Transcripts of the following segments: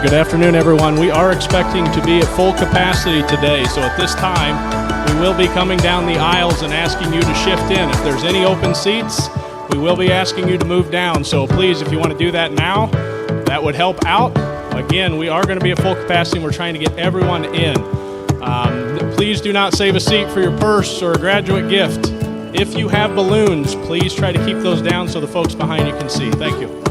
Good afternoon, everyone. We are expecting to be at full capacity today, so at this time, we will be coming down the aisles and asking you to shift in. If there's any open seats, we will be asking you to move down. So please, if you want to do that now, that would help out. Again, we are going to be at full capacity, and we're trying to get everyone in. Please do not save a seat for your purse or a graduate gift. If you have balloons, please try to keep those down so the folks behind you can see. Thank you.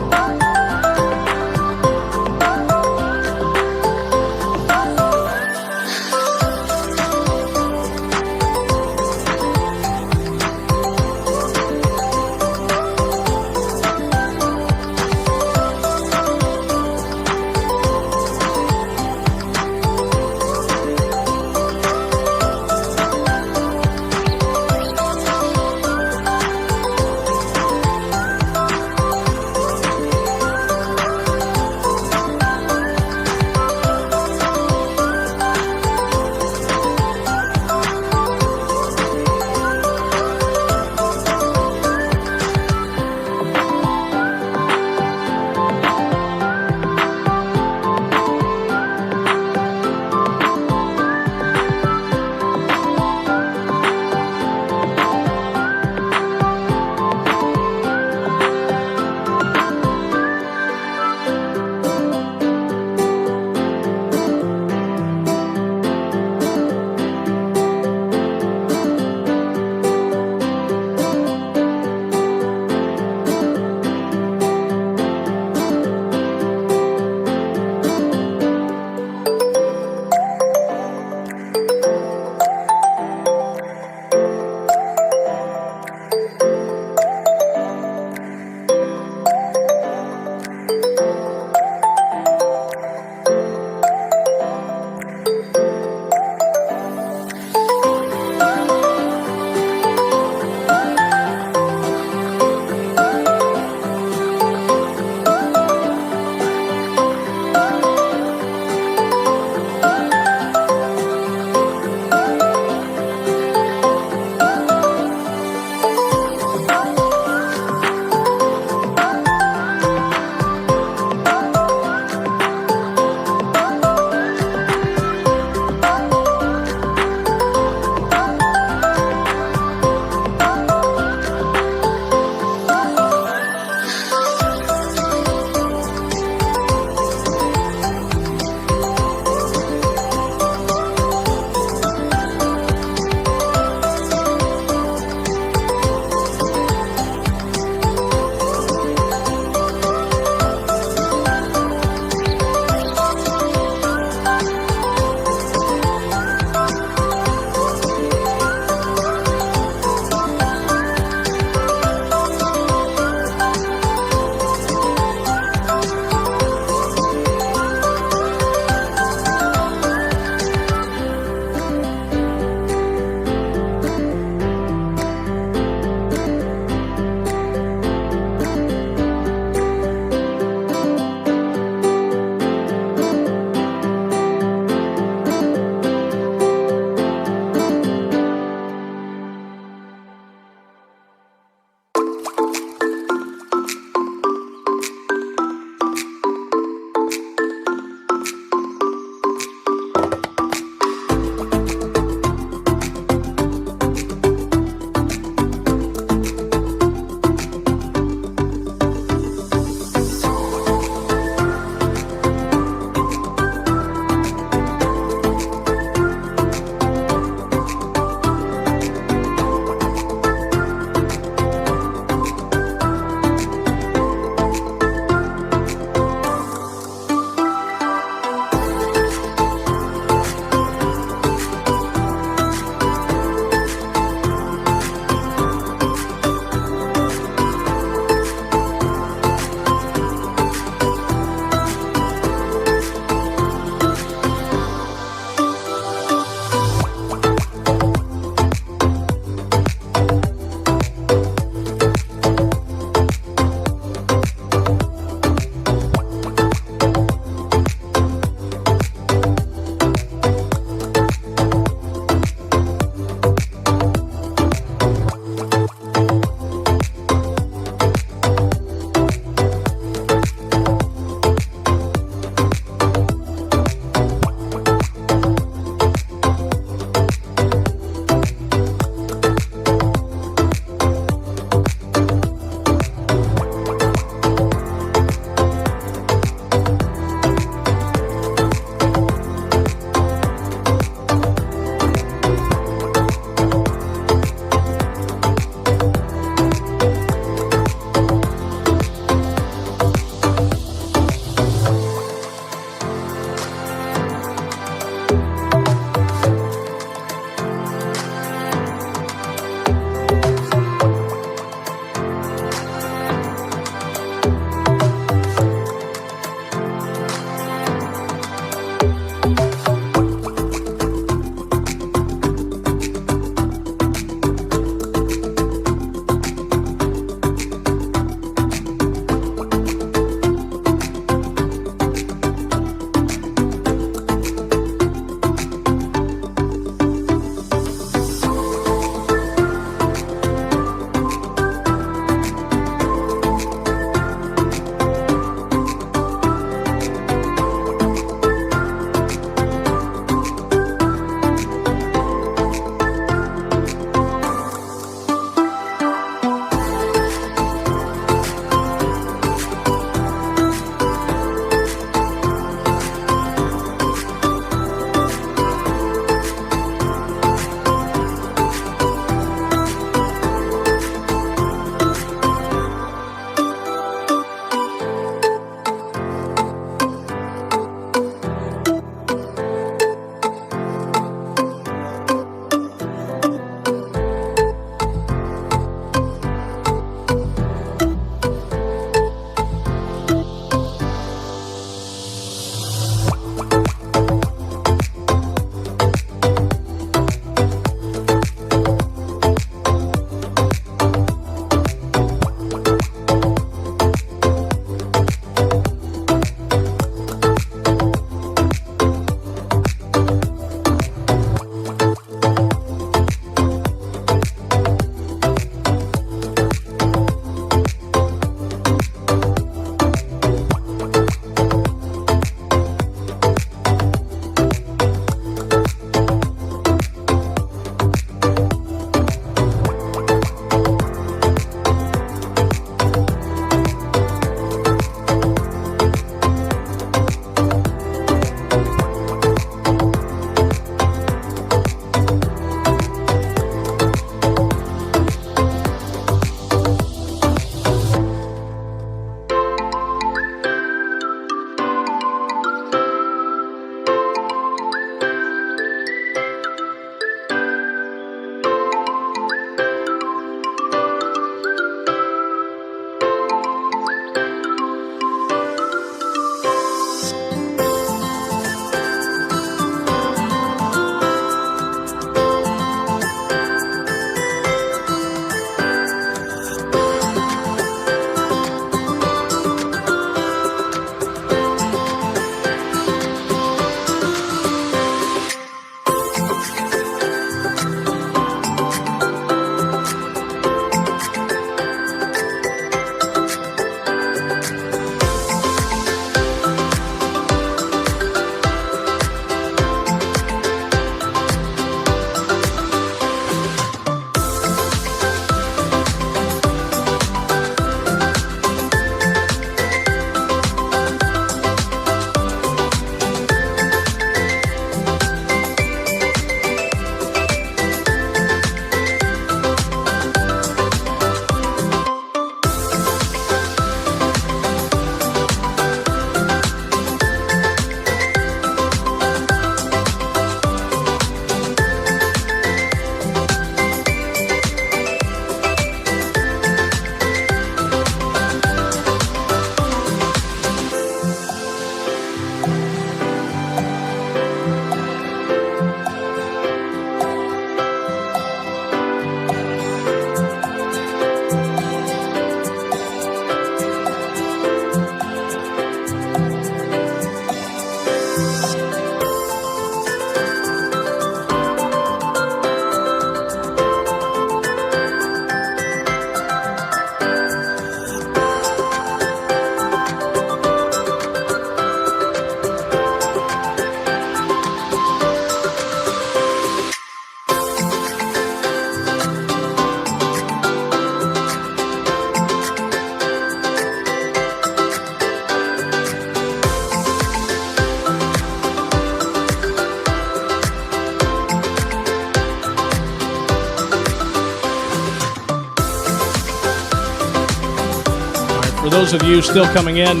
for those of you still coming in,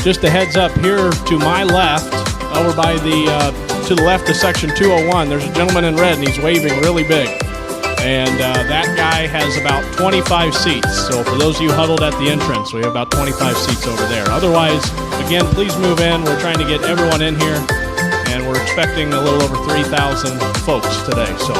just a heads up here to my left, over by to the left of section 201, there's a gentleman in red and he's waving really big. And that guy has about 25 seats. So for those of you huddled at the entrance, we have about 25 seats over there. Otherwise, again, please move in. We're trying to get everyone in here, and we're expecting a little over 3,000 folks today. So.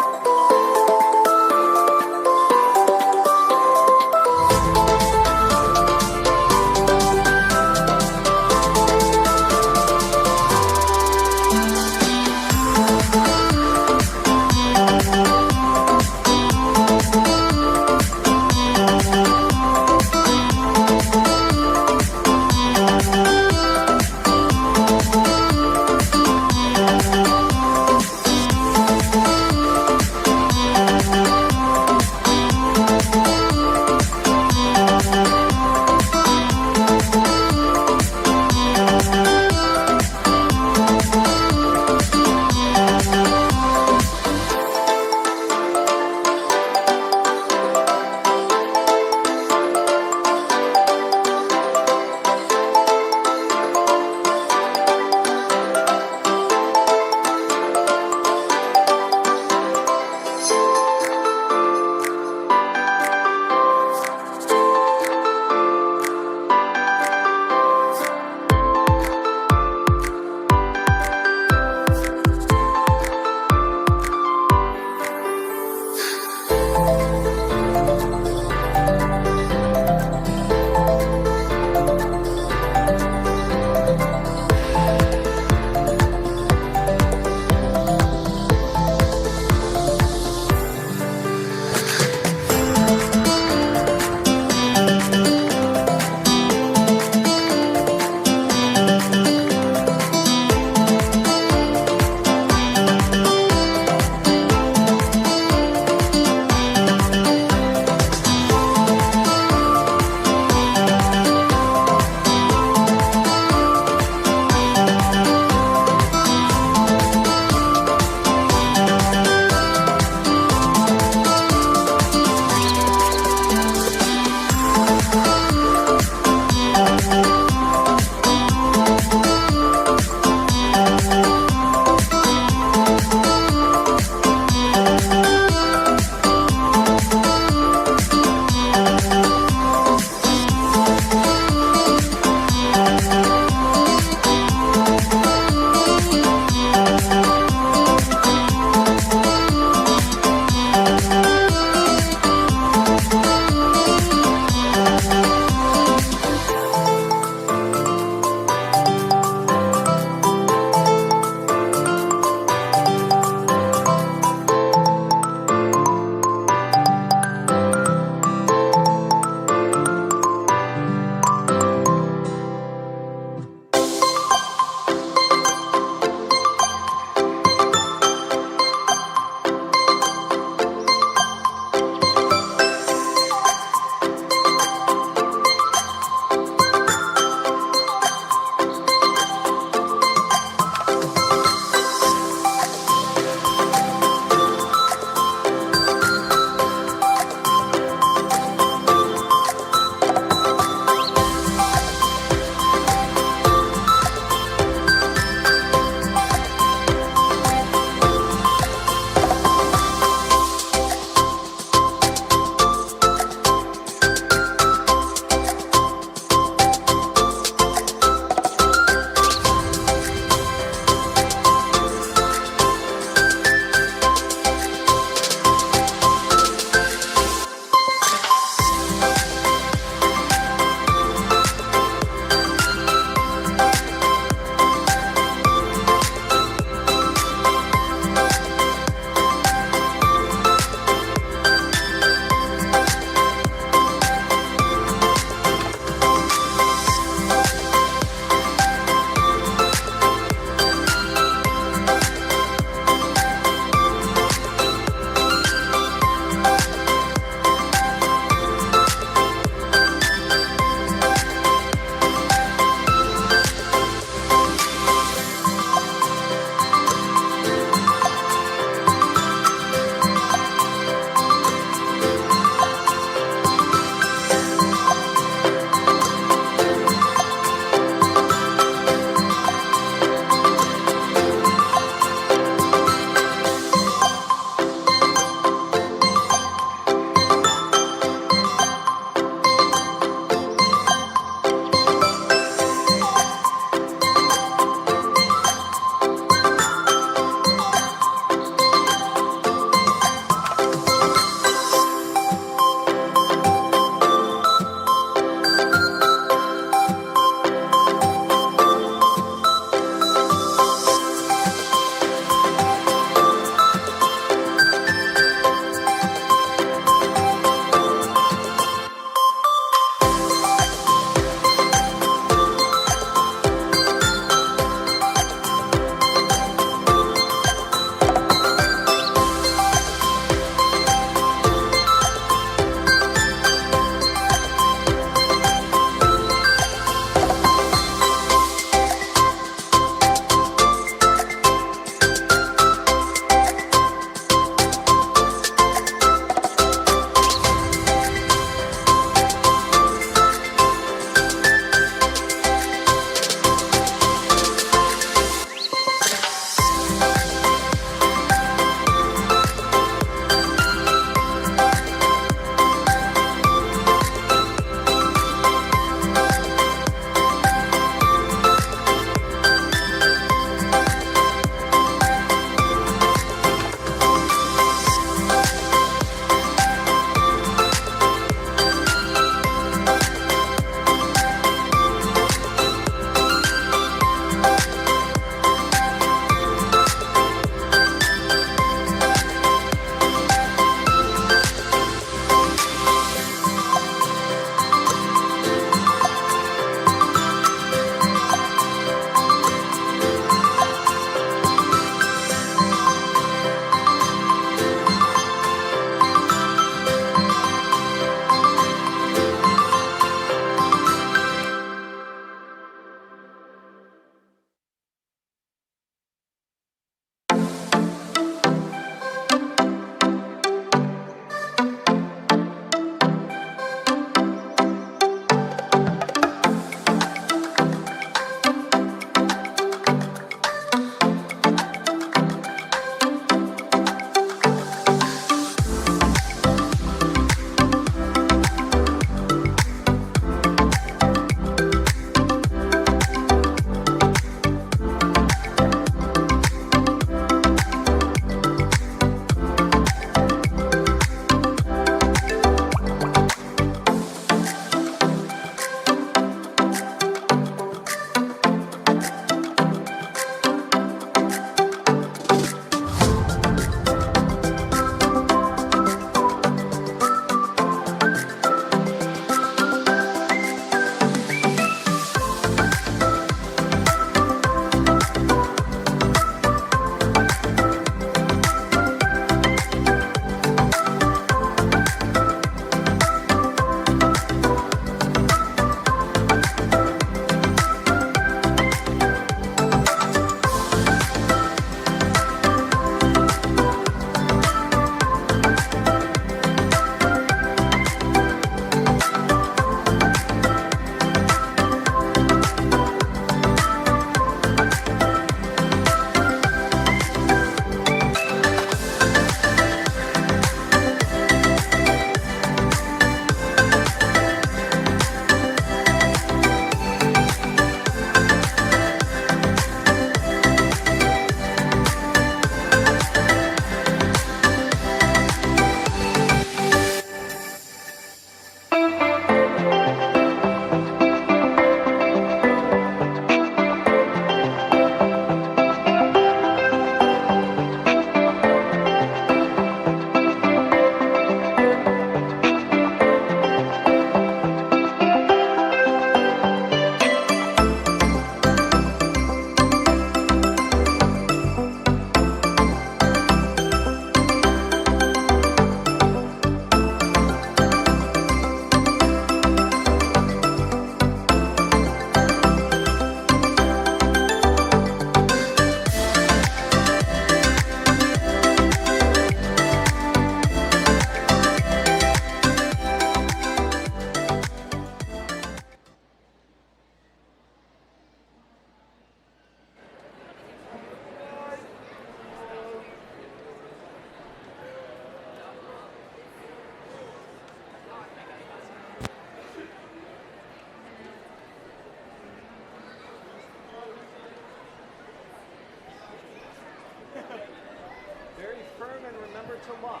Ottumwa.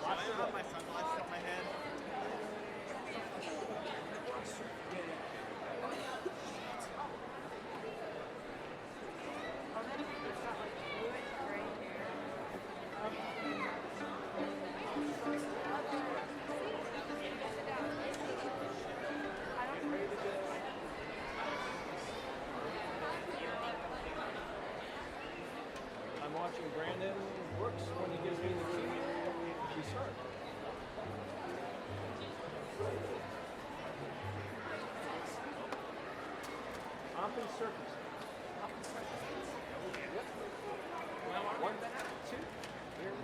Watch I the have road. my sunglasses on my head. I'm watching Brandon Brooks when he gives me the key. We start. Open surface. Yep. 1, 2. Here.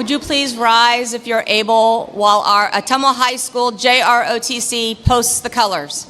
Would you please rise if you're able while our Ottumwa High School JROTC posts the colors?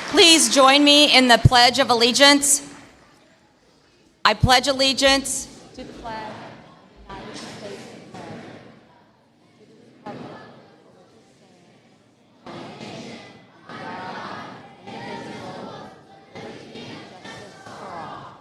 Please join me in the Pledge of Allegiance. I pledge allegiance to the flag of the United States of America, to the republic for which it stands, one nation, under God, indivisible, with liberty and justice for all.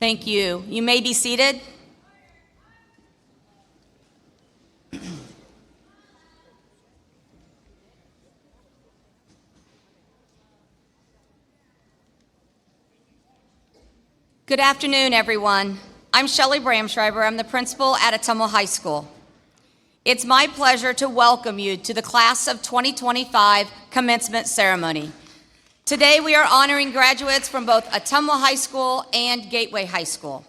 Thank you. You may be seated. Good afternoon, everyone. I'm Shelley Bramschreiber. I'm the principal at Ottumwa High School. It's my pleasure to welcome you to the Class of 2025 commencement ceremony. Today, we are honoring graduates from both Ottumwa High School and Gateway High School.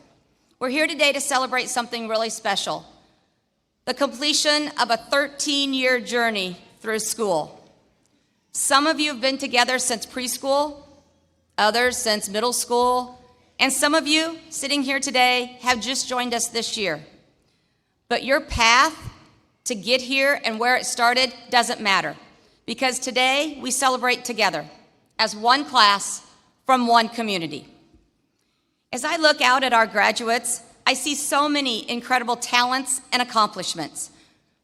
We're here today to celebrate something really special, the completion of a 13-year journey through school. Some of you have been together since preschool, others since middle school, and some of you sitting here today have just joined us this year. But your path to get here and where it started doesn't matter, because today we celebrate together as one class from one community. As I look out at our graduates, I see so many incredible talents and accomplishments.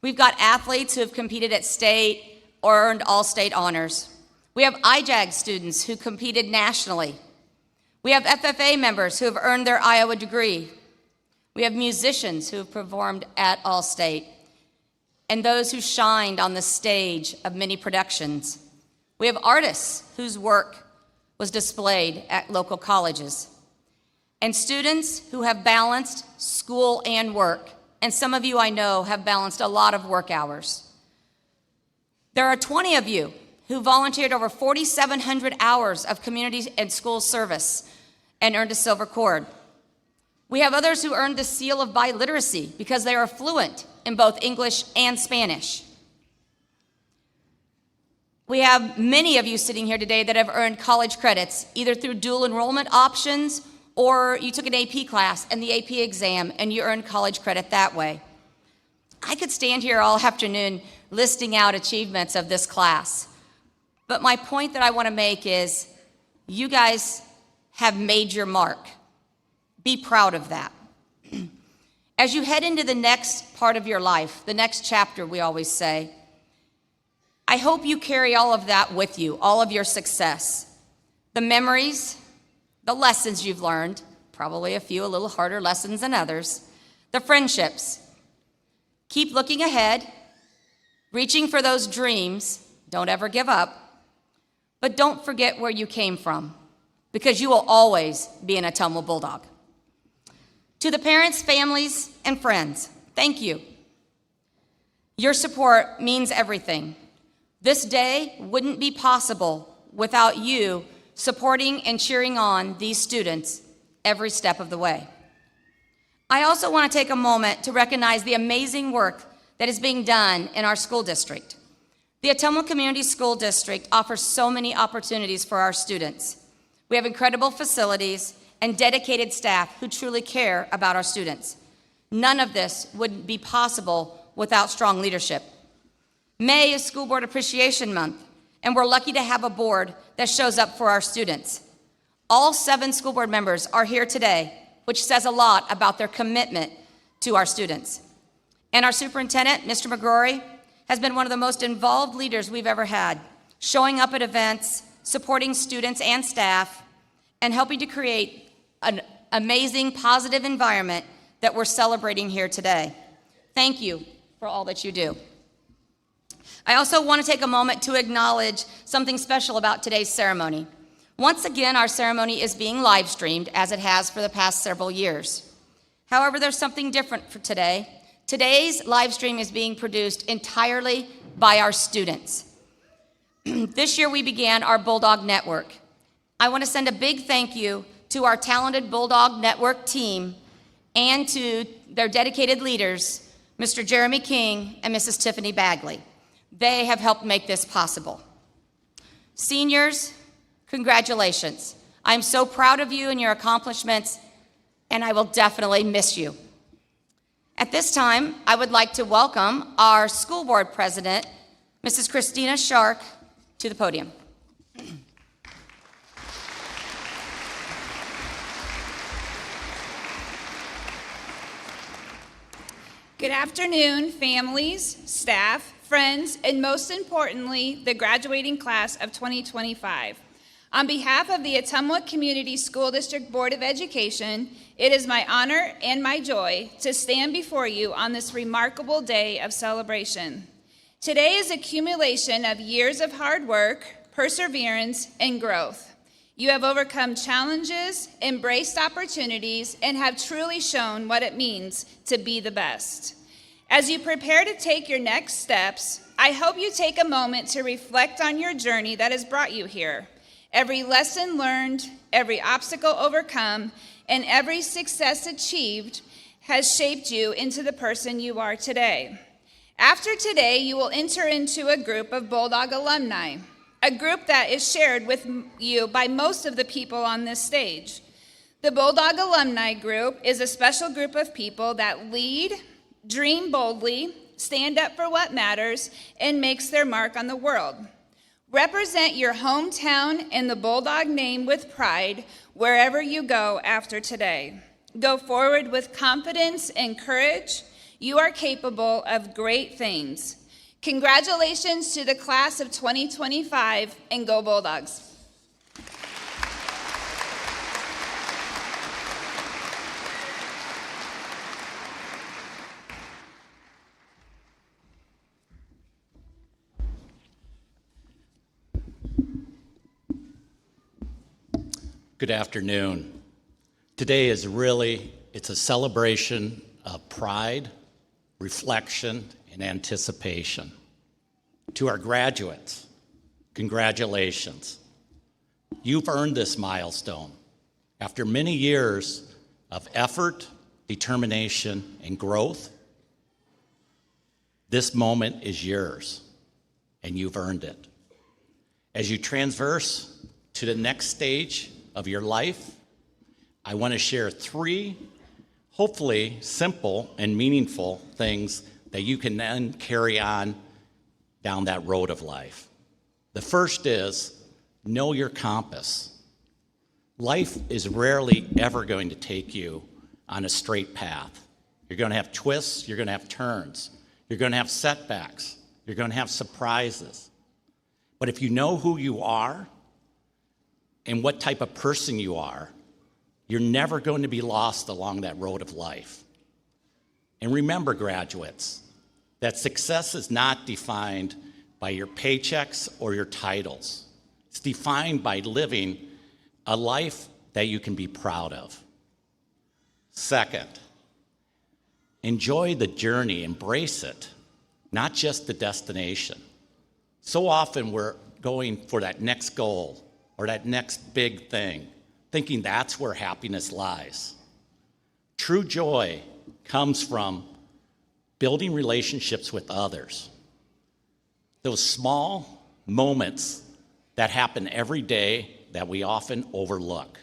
We've got athletes who have competed at state or earned all-state honors. We have IJAG students who competed nationally. We have FFA members who have earned their Iowa degree. We have musicians who have performed at All-State, and those who shined on the stage of many productions. We have artists whose work was displayed at local colleges. and students who have balanced school and work. And some of you I know have balanced a lot of work hours. There are 20 of you who volunteered over 4,700 hours of community and school service and earned a silver cord. We have others who earned the seal of biliteracy because they are fluent in both English and Spanish. We have many of you sitting here today that have earned college credits, either through dual enrollment options or you took an AP class and the AP exam and you earned college credit that way. I could stand here all afternoon listing out achievements of this class, but my point that I want to make is you guys have made your mark. Be proud of that. As you head into the next part of your life, the next chapter, we always say, I hope you carry all of that with you, all of your success. The memories, the lessons you've learned, probably a few a little harder lessons than others, the friendships. Keep looking ahead, reaching for those dreams. Don't ever give up. But don't forget where you came from, because you will always be an Ottumwa Bulldog. To the parents, families, and friends, thank you. Your support means everything. This day wouldn't be possible without you supporting and cheering on these students every step of the way. I also want to take a moment to recognize the amazing work that is being done in our school district. The Ottumwa Community School District offers so many opportunities for our students. We have incredible facilities and dedicated staff who truly care about our students. None of this would be possible without strong leadership. May is School Board Appreciation Month, and we're lucky to have a board that shows up for our students. All 7 school board members are here today, which says a lot about their commitment to our students. And our superintendent, Mr. McGrory, has been one of the most involved leaders we've ever had, showing up at events, supporting students and staff, and helping to create an amazing, positive environment that we're celebrating here today. Thank you for all that you do. I also want to take a moment to acknowledge something special about today's ceremony. Once again, our ceremony is being live streamed, as it has for the past several years. However, there's something different for today. Today's live stream is being produced entirely by our students. This year we began our Bulldog Network. I want to send a big thank you to our talented Bulldog Network team and to their dedicated leaders, Mr. Jeremy King and Mrs. Tiffany Bagley. They have helped make this possible. Seniors, congratulations. I'm so proud of you and your accomplishments, and I will definitely miss you. At this time, I would like to welcome our school board president, Mrs. Christina Shark, to the podium. Good afternoon, families, staff, friends, and most importantly, the graduating class of 2025. On behalf of the Ottumwa Community School District Board of Education, it is my honor and my joy to stand before you on this remarkable day of celebration. Today is a accumulation of years of hard work, perseverance, and growth. You have overcome challenges, embraced opportunities, and have truly shown what it means to be the best. As you prepare to take your next steps, I hope you take a moment to reflect on your journey that has brought you here. Every lesson learned, every obstacle overcome, and every success achieved has shaped you into the person you are today. After today, you will enter into a group of Bulldog alumni, a group that is shared with you by most of the people on this stage. The Bulldog Alumni Group is a special group of people that lead, dream boldly, stand up for what matters, and makes their mark on the world. Represent your hometown and the Bulldog name with pride wherever you go after today. Go forward with confidence and courage. You are capable of great things. Congratulations to the class of 2025, and go Bulldogs. Good afternoon. Today is really, it's a celebration of pride, reflection, and anticipation. To our graduates, congratulations. You've earned this milestone. After many years of effort, determination, and growth, this moment is yours, and you've earned it. As you transverse to the next stage of your life, I want to share 3, hopefully simple and meaningful things that you can then carry on down that road of life. The first is know your compass. Life is rarely ever going to take you on a straight path. You're going to have twists, you're going to have turns, you're going to have setbacks, you're going to have surprises. But if you know who you are and what type of person you are, you're never going to be lost along that road of life. And remember, graduates, that success is not defined by your paychecks or your titles. It's defined by living a life that you can be proud of. Second, enjoy the journey, embrace it, not just the destination. So often we're going for that next goal or that next big thing, thinking that's where happiness lies. True joy comes from building relationships with others. Those small moments that happen every day that we often overlook.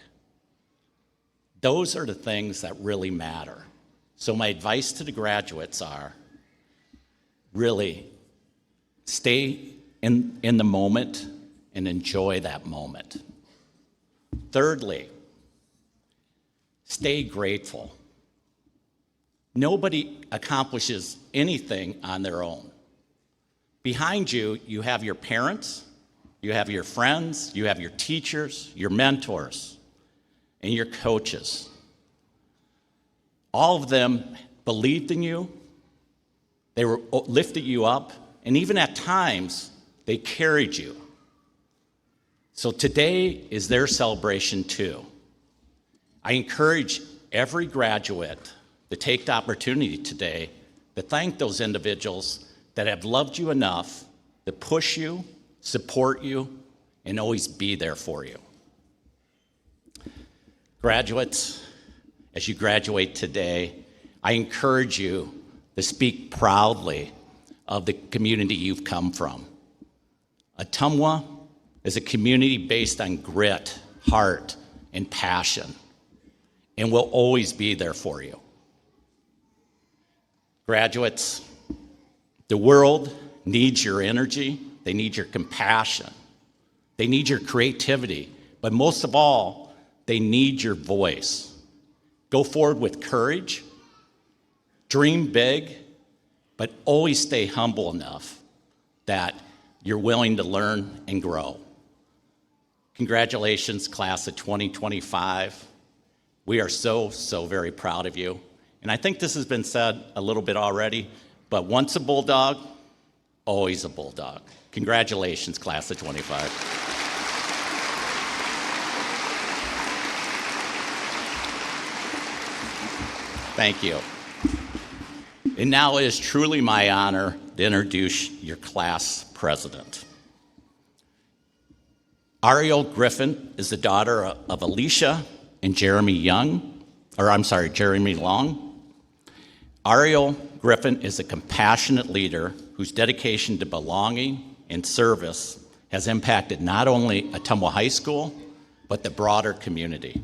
Those are the things that really matter. So my advice to the graduates are really stay in the moment and enjoy that moment. Thirdly, stay grateful. Nobody accomplishes anything on their own. Behind you, you have your parents, you have your friends, you have your teachers, your mentors, and your coaches. All of them believed in you, they lifted you up, and even at times, they carried you. So today is their celebration too. I encourage every graduate to take the opportunity today to thank those individuals that have loved you enough to push you, support you, and always be there for you. Graduates, as you graduate today, I encourage you to speak proudly of the community you've come from. Ottumwa is a community based on grit, heart, and passion, and will always be there for you. Graduates, the world needs your energy, they need your compassion, they need your creativity, but most of all, they need your voice. Go forward with courage, dream big, but always stay humble enough that you're willing to learn and grow. Congratulations, class of 2025. We are so very proud of you. And I think this has been said a little bit already, but once a bulldog, always a bulldog. Congratulations, class of 25. Thank you. And now it is truly my honor to introduce your class president. Ariel Griffin is the daughter of Alicia and Jeremy Long. Ariel Griffin is a compassionate leader whose dedication to belonging and service has impacted not only Ottumwa High School, but the broader community.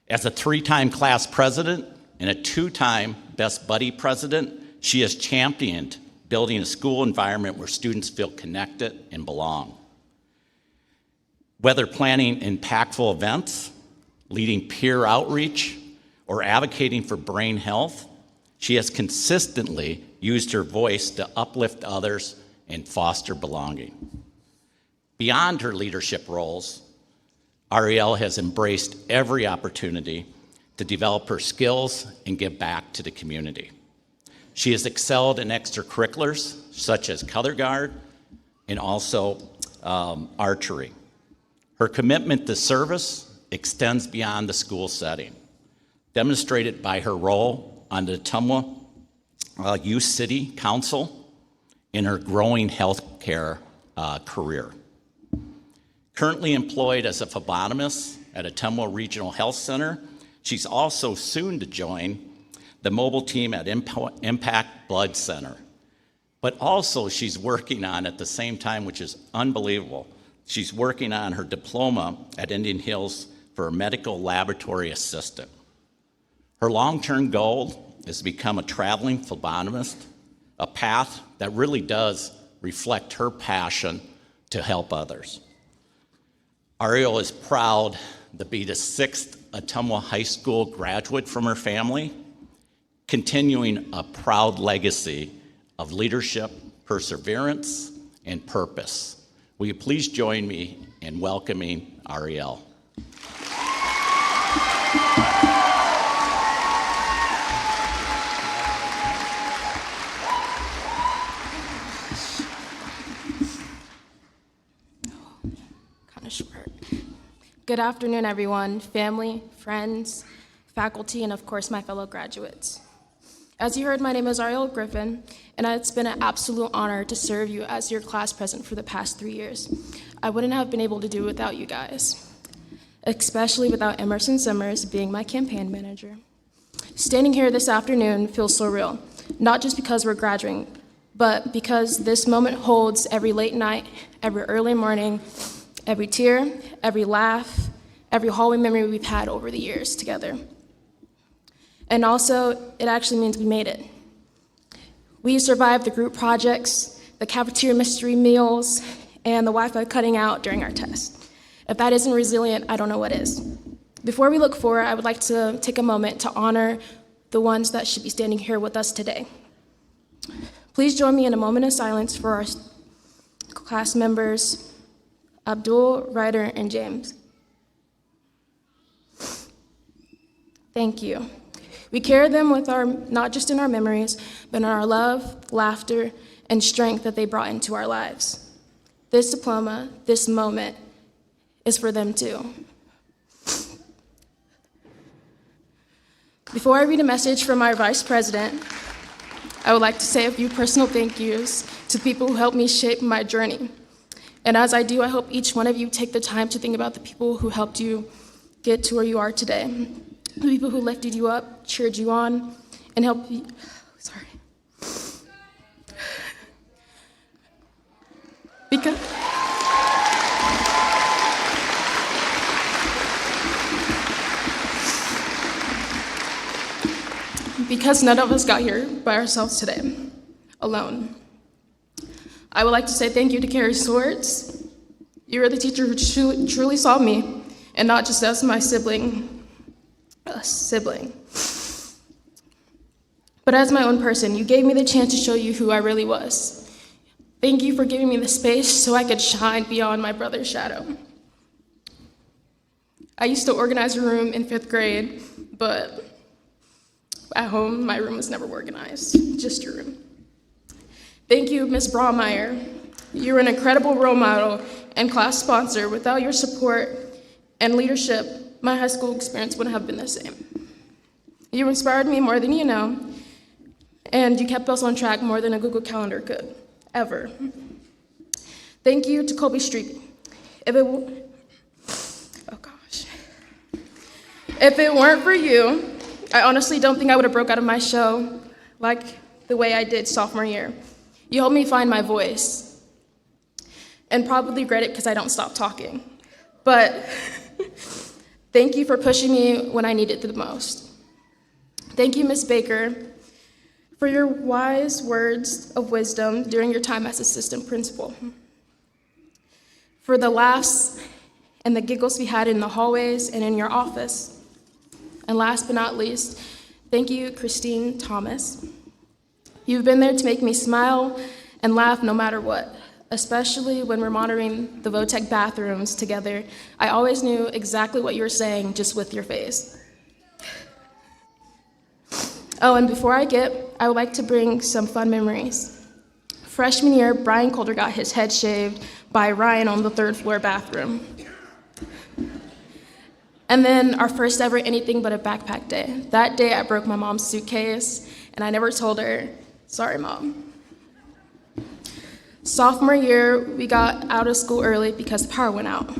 As a 3-time class president and a 2-time Best Buddy president, she has championed building a school environment where students feel connected and belong. Whether planning impactful events, leading peer outreach, or advocating for brain health, she has consistently used her voice to uplift others and foster belonging. Beyond her leadership roles, Ariel has embraced every opportunity to develop her skills and give back to the community. She has excelled in extracurriculars such as color guard and also archery. Her commitment to service extends beyond the school setting, demonstrated by her role on the Ottumwa Youth City Council in her growing healthcare career. Currently employed as a phlebotomist at Ottumwa Regional Health Center, she's also soon to join the mobile team at Impact Blood Center. But also she's working on, at the same time, which is unbelievable, she's working on her diploma at Indian Hills for a medical laboratory assistant. Her long-term goal is to become a traveling phlebotomist, a path that really does reflect her passion to help others. Ariel is proud to be the 6th Ottumwa High School graduate from her family, continuing a proud legacy of leadership, perseverance, and purpose. Will you please join me in welcoming Ariel? Good afternoon, everyone, family, friends, faculty, and of course, my fellow graduates. As you heard, my name is Ariel Griffin, and it's been an absolute honor to serve you as your class president for the past 3 years. I wouldn't have been able to do it without you guys, especially without Emerson Summers being my campaign manager. Standing here this afternoon feels surreal, not just because we're graduating, but because this moment holds every late night, every early morning, every tear, every laugh, every hallway memory we've had over the years together. And also, it actually means we made it. We survived the group projects, the cafeteria mystery meals, and the Wi-Fi cutting out during our test. If that isn't resilient, I don't know what is. Before we look forward, I would like to take a moment to honor the ones that should be standing here with us today. Please join me in a moment of silence for our class members, Abdul, Ryder, and James. Thank you. We carry them with not just in our memories, but in our love, laughter, and strength that they brought into our lives. This diploma, this moment, is for them too. Before I read a message from our Vice President, I would like to say a few personal thank yous to the people who helped me shape my journey. And as I do, I hope each one of you take the time to think about the people who helped you get to where you are today. The people who lifted you up, cheered you on, and helped you, Because none of us got here by ourselves today, alone. I would like to say thank you to Carrie Swords. You are the teacher who truly saw me, and not just as my sibling, but as my own person. You gave me the chance to show you who I really was. Thank you for giving me the space so I could shine beyond my brother's shadow. I used to organize a room in 5th grade, but at home, my room was never organized, just your room. Thank you, Ms. Braumeyer. You're an incredible role model and class sponsor. Without your support and leadership, my high school experience wouldn't have been the same. You inspired me more than you know, and you kept us on track more than a Google Calendar could, ever. Thank you to Colby Street. If it weren't for you, I honestly don't think I would have broke out of my shell like the way I did sophomore year. You helped me find my voice, and probably regret it because I don't stop talking. But thank you for pushing me when I needed it the most. Thank you, Ms. Baker, for your wise words of wisdom during your time as assistant principal, for the laughs and the giggles we had in the hallways and in your office. And last but not least, thank you, Christine Thomas. You've been there to make me smile and laugh no matter what, especially when we're monitoring the VOTEC bathrooms together. I always knew exactly what you were saying just with your face. Oh, and before I would like to bring some fun memories. Freshman year, Brian Coulter got his head shaved by Ryan on the 3rd floor bathroom. And And then our first ever anything but a backpack day. That day I broke my mom's suitcase and I never told her, sorry mom. Sophomore year, we got out of school early because the power went out.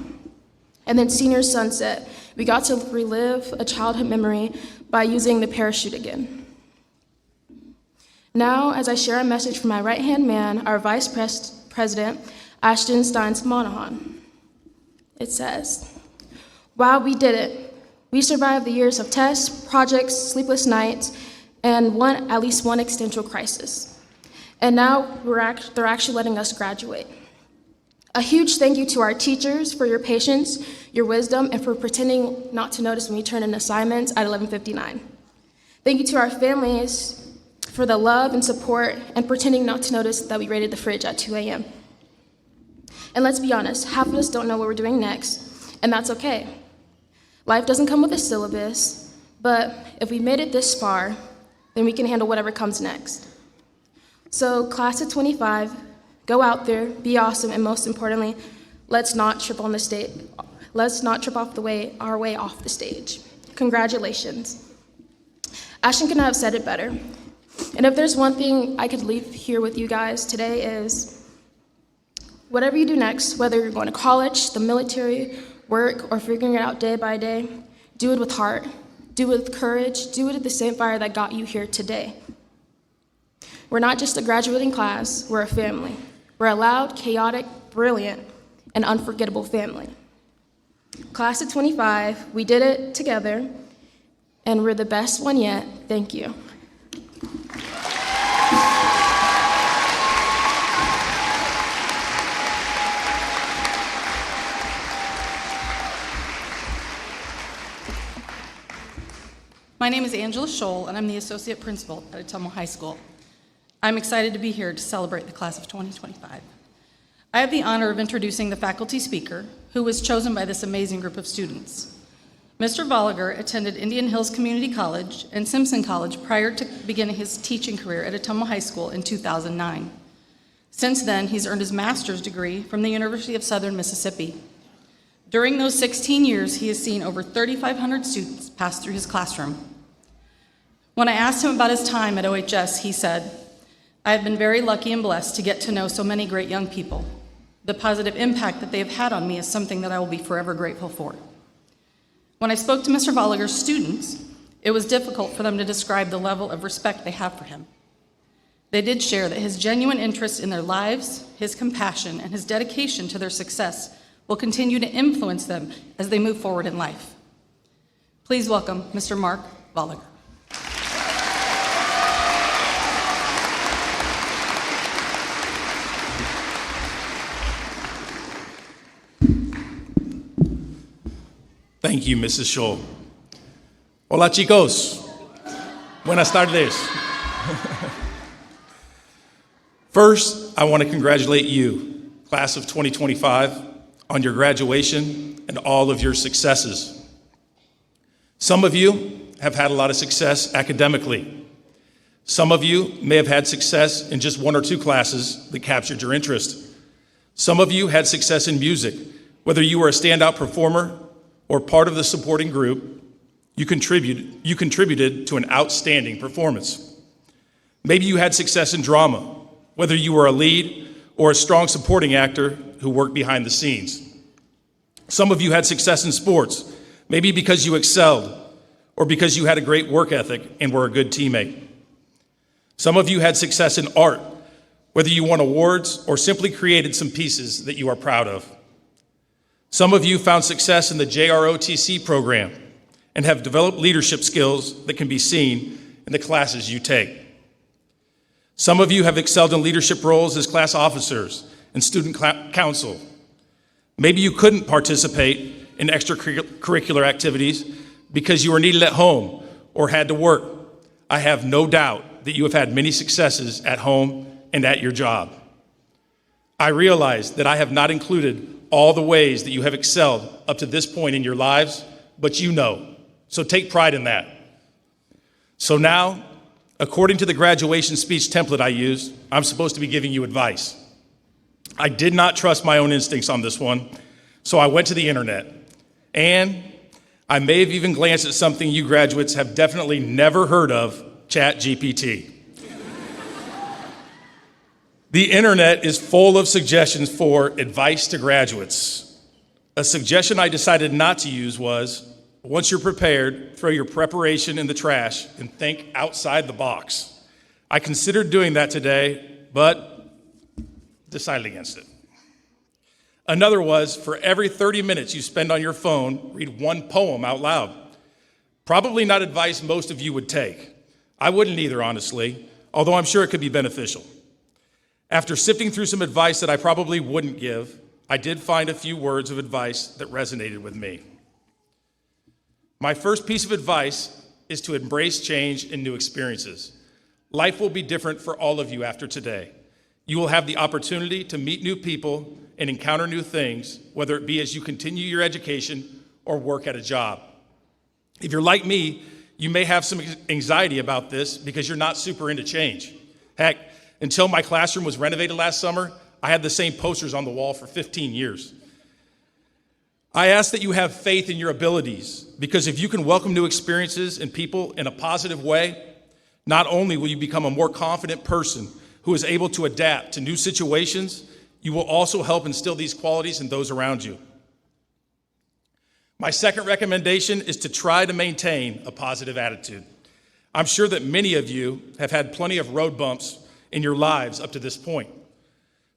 And then senior sunset, we got to relive a childhood memory by using the parachute again. Now, as I share a message from my right-hand man, our Vice President, Ashton Steins Monahan, it says, wow, we did it. We survived the years of tests, projects, sleepless nights, and at least one existential crisis. And now they're actually letting us graduate. A huge thank you to our teachers for your patience, your wisdom, and for pretending not to notice when we turn in assignments at 11:59. Thank you to our families for the love and support and pretending not to notice that we raided the fridge at 2 a.m. And let's be honest, half of us don't know what we're doing next, and that's okay. Life doesn't come with a syllabus, but if we made it this far, then we can handle whatever comes next. So class of 25, go out there, be awesome, and most importantly, let's not trip off our way off the stage. Congratulations. Ashton couldn't have said it better. And if there's one thing I could leave here with you guys today is, whatever you do next, whether you're going to college, the military, work, or figuring it out day by day, do it with heart, do it with courage, do it at the same fire that got you here today. We're not just a graduating class, we're a family. We're a loud, chaotic, brilliant, and unforgettable family. Class of 25, we did it together, and we're the best one yet. Thank you. My name is Angela Scholl, and I'm the Associate Principal at Ottumwa High School. I'm excited to be here to celebrate the class of 2025. I have the honor of introducing the faculty speaker, who was chosen by this amazing group of students. Mr. Volliger attended Indian Hills Community College and Simpson College prior to beginning his teaching career at Ottumwa High School in 2009. Since then, he's earned his master's degree from the University of Southern Mississippi. During those 16 years, he has seen over 3,500 students pass through his classroom. When I asked him about his time at OHS, he said, I have been very lucky and blessed to get to know so many great young people. The positive impact that they have had on me is something that I will be forever grateful for. When I spoke to Mr. Volliger's students, it was difficult for them to describe the level of respect they have for him. They did share that his genuine interest in their lives, his compassion, and his dedication to their success will continue to influence them as they move forward in life. Please welcome Mr. Mark Volliger. Thank you, Mrs. Scholl. Hola, chicos. Buenas tardes. First, I want to congratulate you, class of 2025, on your graduation and all of your successes. Some of you have had a lot of success academically. Some of you may have had success in just one or two classes that captured your interest. Some of you had success in music, whether you were a standout performer or part of the supporting group, you contributed to an outstanding performance. Maybe you had success in drama, whether you were a lead or a strong supporting actor who worked behind the scenes. Some of you had success in sports, maybe because you excelled or because you had a great work ethic and were a good teammate. Some of you had success in art, whether you won awards or simply created some pieces that you are proud of. Some of you found success in the JROTC program and have developed leadership skills that can be seen in the classes you take. Some of you have excelled in leadership roles as class officers and student council. Maybe you couldn't participate in extracurricular activities because you were needed at home or had to work. I have no doubt that you have had many successes at home and at your job. I realize that I have not included all the ways that you have excelled up to this point in your lives, but you know, so take pride in that. So now, according to the graduation speech template I used, I'm supposed to be giving you advice. I did not trust my own instincts on this one, so I went to the internet, and I may have even glanced at something you graduates have definitely never heard of, ChatGPT. The internet is full of suggestions for advice to graduates. A suggestion I decided not to use was, once you're prepared, throw your preparation in the trash and think outside the box. I considered doing that today, but decided against it. Another was, for every 30 minutes you spend on your phone, read one poem out loud. Probably not advice most of you would take. I wouldn't either, honestly, although I'm sure it could be beneficial. After sifting through some advice that I probably wouldn't give, I did find a few words of advice that resonated with me. My first piece of advice is to embrace change and new experiences. Life will be different for all of you after today. You will have the opportunity to meet new people and encounter new things, whether it be as you continue your education or work at a job. If you're like me, you may have some anxiety about this because you're not super into change. Heck, until my classroom was renovated last summer, I had the same posters on the wall for 15 years. I ask that you have faith in your abilities, because if you can welcome new experiences and people in a positive way, not only will you become a more confident person who is able to adapt to new situations, you will also help instill these qualities in those around you. My second recommendation is to try to maintain a positive attitude. I'm sure that many of you have had plenty of road bumps in your lives up to this point.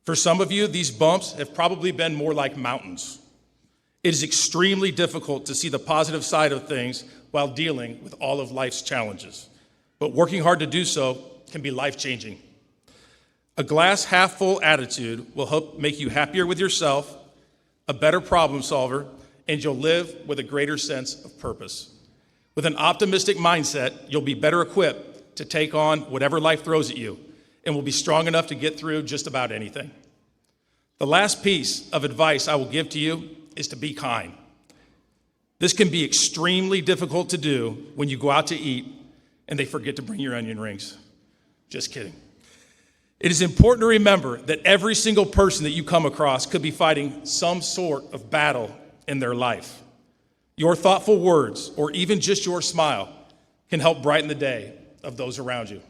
For some of you, these bumps have probably been more like mountains. It is extremely difficult to see the positive side of things while dealing with all of life's challenges. But working hard to do so can be life-changing. A glass half full attitude will help make you happier with yourself, a better problem solver, and you'll live with a greater sense of purpose. With an optimistic mindset, you'll be better equipped to take on whatever life throws at you, and will be strong enough to get through just about anything. The last piece of advice I will give to you is to be kind. This can be extremely difficult to do when you go out to eat and they forget to bring your onion rings. Just kidding. It is important to remember that every single person that you come across could be fighting some sort of battle in their life. Your thoughtful words, or even just your smile, can help brighten the day of those around you.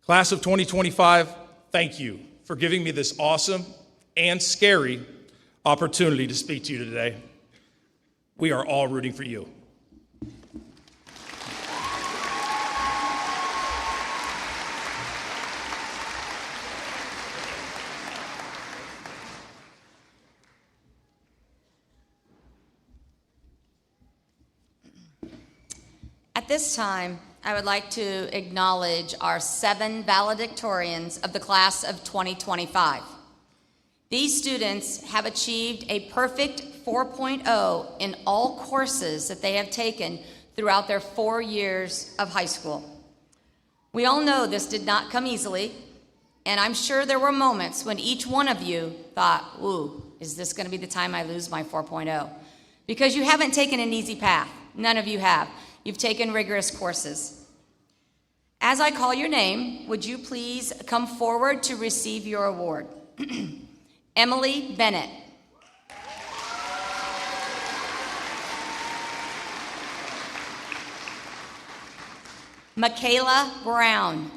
Class of 2025, thank you for giving me this awesome and scary opportunity to speak to you today. We are all rooting for you. At this time, I would like to acknowledge our 7 valedictorians of the class of 2025. These students have achieved a perfect 4.0 in all courses that they have taken throughout their 4 years of high school. We all know this did not come easily, and I'm sure there were moments when each one of you thought, ooh, is this going to be the time I lose my 4.0? Because you haven't taken an easy path. None of you have. You've taken rigorous courses. As I call your name, would you please come forward to receive your award? Emily Bennett. Michaela Brown.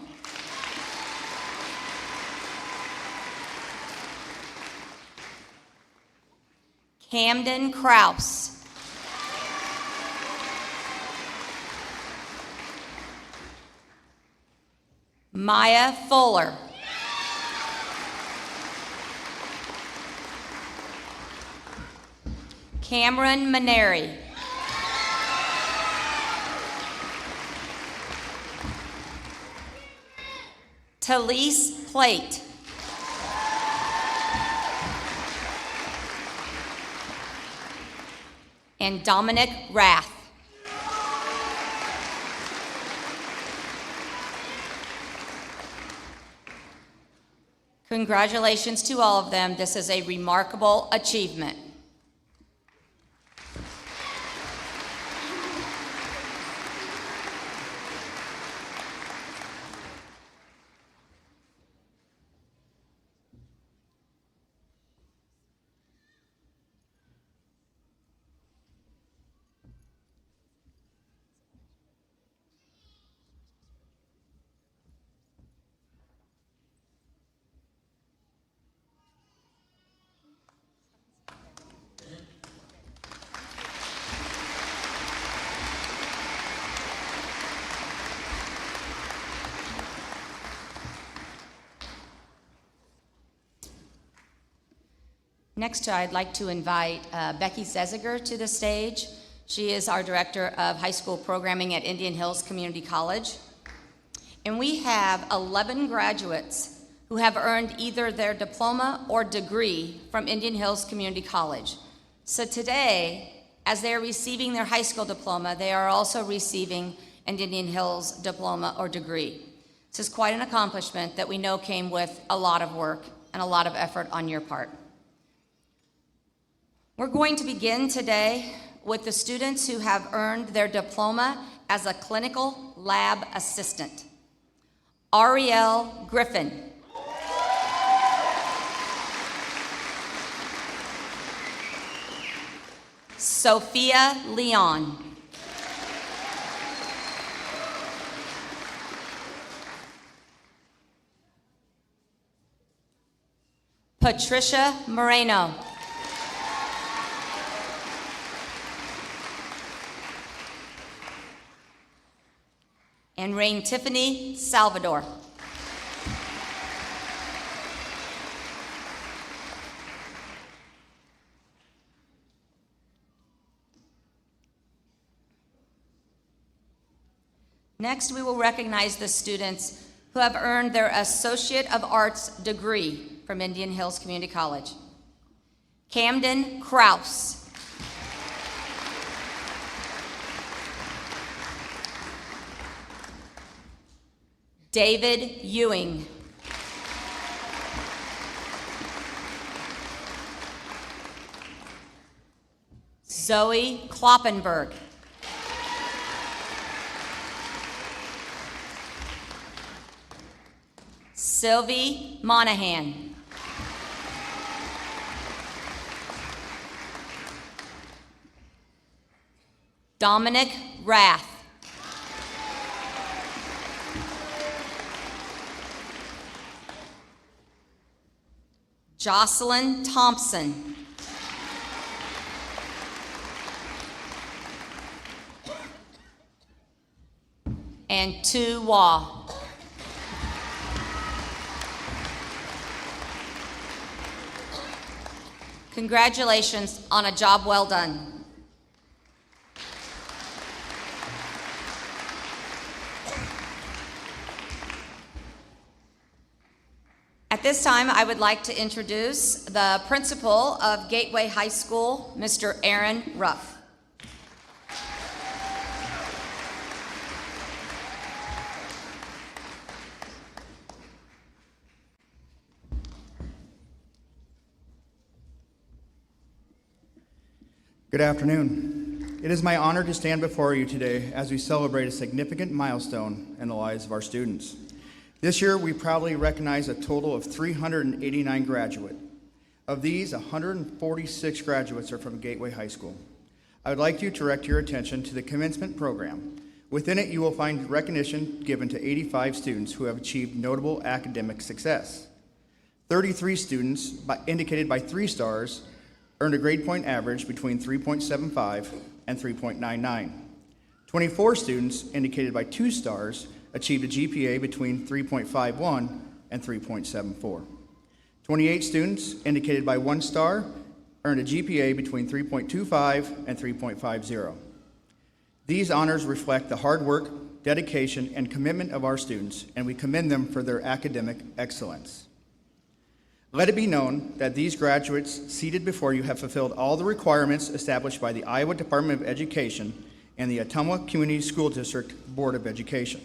Camden Kraus. Maya Fuller. Cameron Maneri. Talise Plate. And Dominic Rath. Congratulations to all of them. This is a remarkable achievement. Next, I'd like to invite Becky Zeziger to the stage. She is our Director of High School Programming at Indian Hills Community College. And we have 11 graduates who have earned either their diploma or degree from Indian Hills Community College. So today, as they are receiving their high school diploma, they are also receiving an Indian Hills diploma or degree. This is quite an accomplishment that we know came with a lot of work and a lot of effort on your part. We're going to begin today with the students who have earned their diploma as a clinical lab assistant. Ariel Griffin. Sophia Leon. Patricia Moreno. And Rain Tiffany Salvador. Next, we will recognize the students who have earned their Associate of Arts degree from Indian Hills Community College. Camden Kraus. David Ewing. Zoe Kloppenberg. Sylvie Monahan. Dominic Rath. Jocelyn Thompson. And Tu Wah. Congratulations on a job well done. At this time, I would like to introduce the principal of Gateway High School, Mr. Aaron Ruff. Good afternoon. It is my honor to stand before you today as we celebrate a significant milestone in the lives of our students. This year, we proudly recognize a total of 389 graduates. Of these, 146 graduates are from Gateway High School. I would like you to direct your attention to the commencement program. Within it, you will find recognition given to 85 students who have achieved notable academic success. 33 students, indicated by 3 stars, earned a grade point average between 3.75 and 3.99. 24 students, indicated by 2 stars, achieved a GPA between 3.51 and 3.74. 28 students, indicated by 1 star, earned a GPA between 3.25 and 3.50. These honors reflect the hard work, dedication, and commitment of our students, and we commend them for their academic excellence. Let it be known that these graduates seated before you have fulfilled all the requirements established by the Iowa Department of Education and the Ottumwa Community School District Board of Education.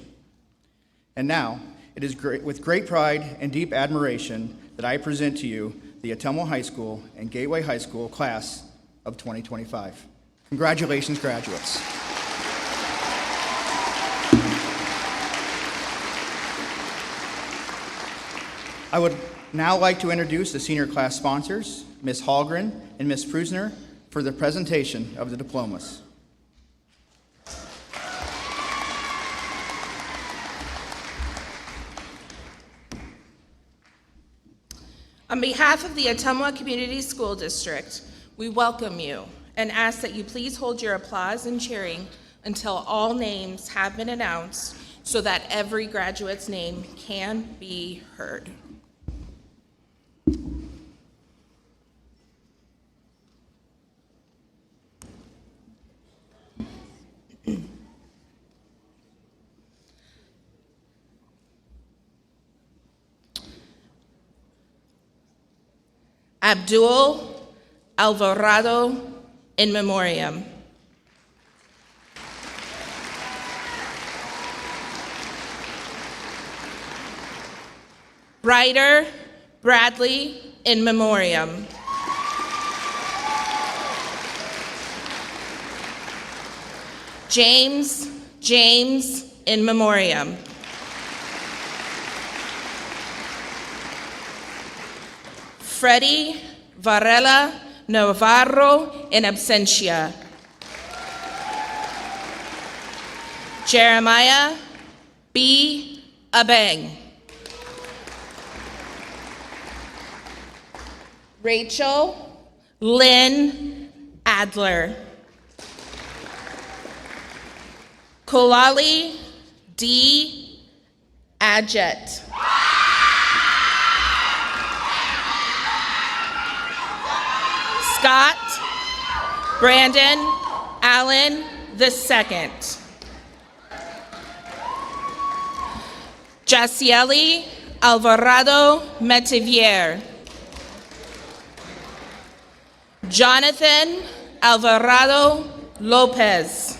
And now, it is with great pride and deep admiration that I present to you the Ottumwa High School and Gateway High School class of 2025. Congratulations, graduates. I would now like to introduce the senior class sponsors, Ms. Hallgren and Ms. Prusner, for the presentation of the diplomas. On behalf of the Ottumwa Community School District, we welcome you and ask that you please hold your applause and cheering until all names have been announced so that every graduate's name can be heard. Abdul Alvarado in memoriam. Ryder Bradley in memoriam. James in memoriam. Freddie Varela Navarro in absentia. Jeremiah B. Abeng. Rachel Lynn Adler. Kolali D. Adjet. Scott Brandon Allen II. Jacieli Alvarado Metivier. Jonathan Alvarado Lopez.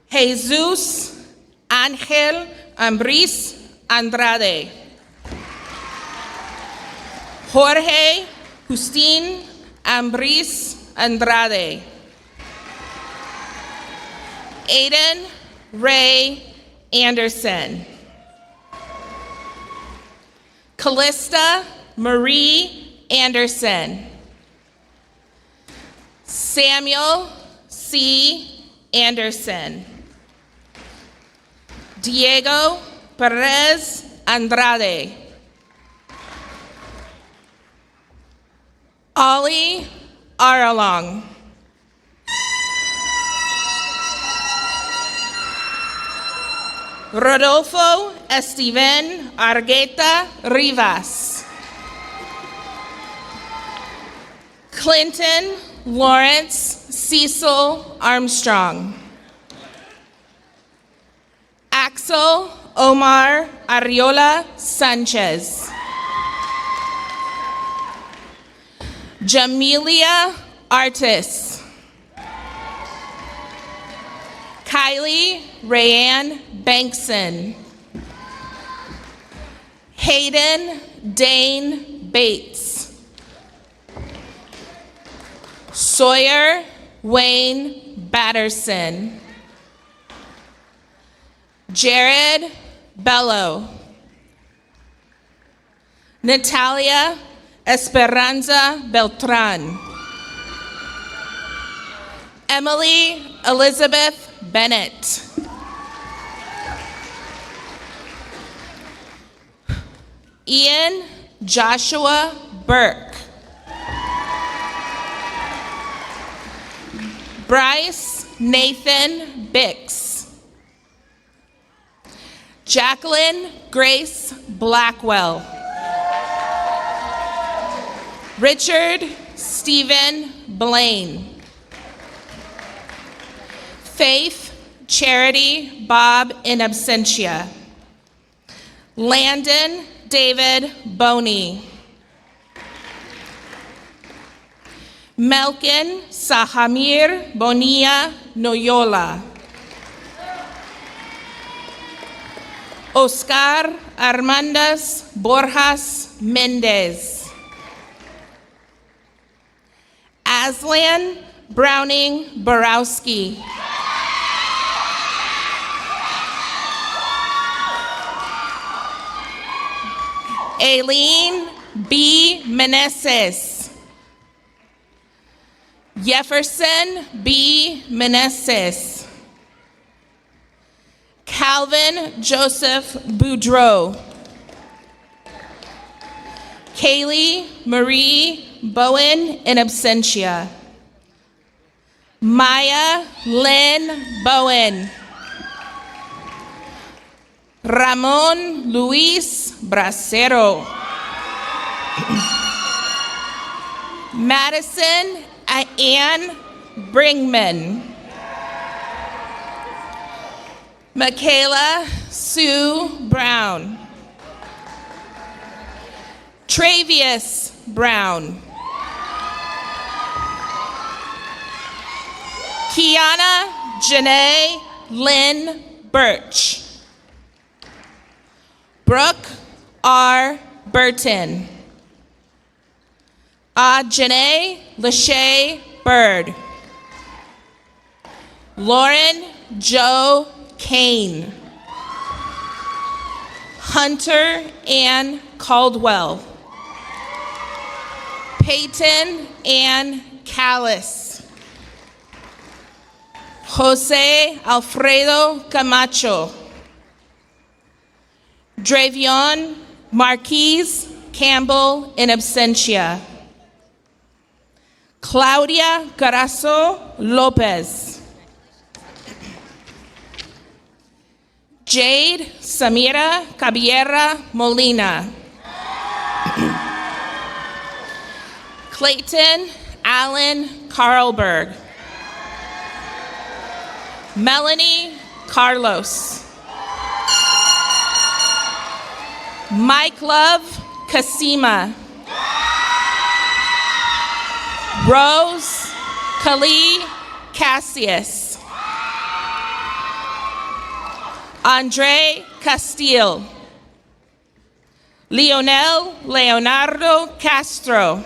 Jesus Angel Ambris Andrade. Jorge Justin Ambris Andrade. Aiden Ray Anderson. Callista Marie Anderson. Samuel C. Anderson. Diego Perez Andrade. Ollie Aralong. Rodolfo Esteven Argueta Rivas. Clinton Lawrence Cecil Armstrong. Axel Omar Arriola Sanchez. Jamelia Artis. Kylie Rayanne Bankson. Hayden Dane Bates. Sawyer Wayne Batterson. Jared Bello. Natalia Esperanza Beltran. Emily Elizabeth Bennett. Ian Joshua Burke. Bryce Nathan Bix. Jacqueline Grace Blackwell. Richard Stephen Blaine. Faith Charity Bob in absentia. Landon David Boney. Melkin Sahamir Bonilla Noyola. Oscar Armandas Borjas Mendez. Aslan Browning Borowski. Aileen B. Meneses. Jefferson B. Meneses. Calvin Joseph Boudreau. Kaylee Marie Bowen in absentia. Maya Lynn Bowen. Ramon Luis Bracero. Madison Ann Bringman. Michaela Sue Brown. Travius Brown. Kiana Janae Lynn Birch. Brooke R. Burton. Janae Lachey Bird. Lauren Joe Kane. Hunter Ann Caldwell. Peyton Ann Callis. Jose Alfredo Camacho. Dravion Marquise Campbell in absentia. Claudia Carazo Lopez. Jade Samira Caballera Molina. Clayton Allen Carlberg. Melanie Carlos. Mike Love Kasima. Rose Kali Cassius. Andre Castile. Leonel Leonardo Castro.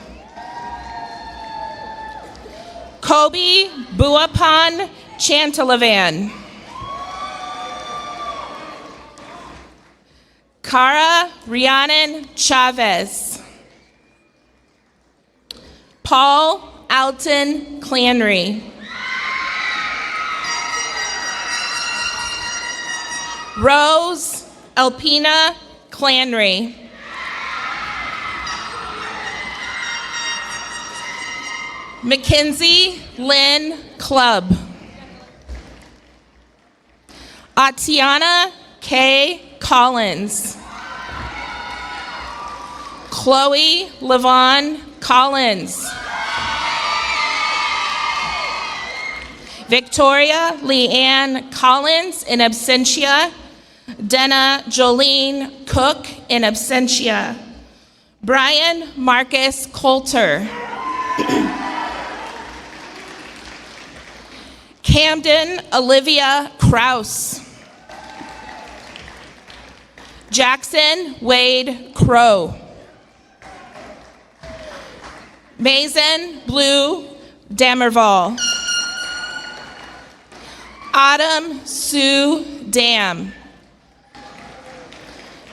Kobe Buapan Chantalavan. Cara Rhiannon Chavez. Paul Alton Clanry. Rose Elpina Clanry. Mackenzie Lynn Clubb. Atiana K. Collins. Chloe Levon Collins. Victoria Leanne Collins in absentia. Denna Jolene Cook in absentia. Brian Marcus Coulter. Camden Olivia Kraus. Jackson Wade Crow. Mason Blue Damerval. Autumn Sue Dam.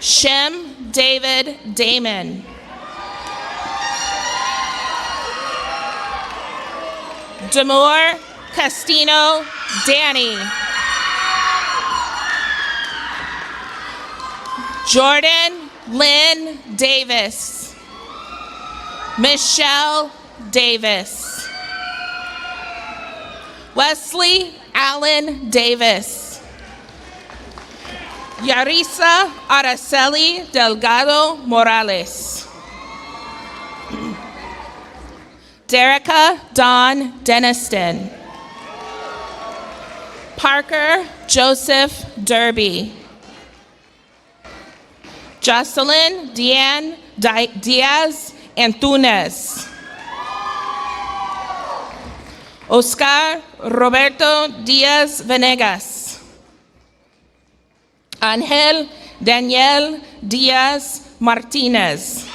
Shem David Damon. Demore Castino Danny. Jordan Lynn Davis. Michelle Davis. Wesley Allen Davis. Yarisa Araceli Delgado Morales. Derica Dawn Deniston. Parker Joseph Derby. Jocelyn Deanne Diaz Antunes. Oscar Roberto Diaz Venegas. Angel Daniel Diaz Martinez.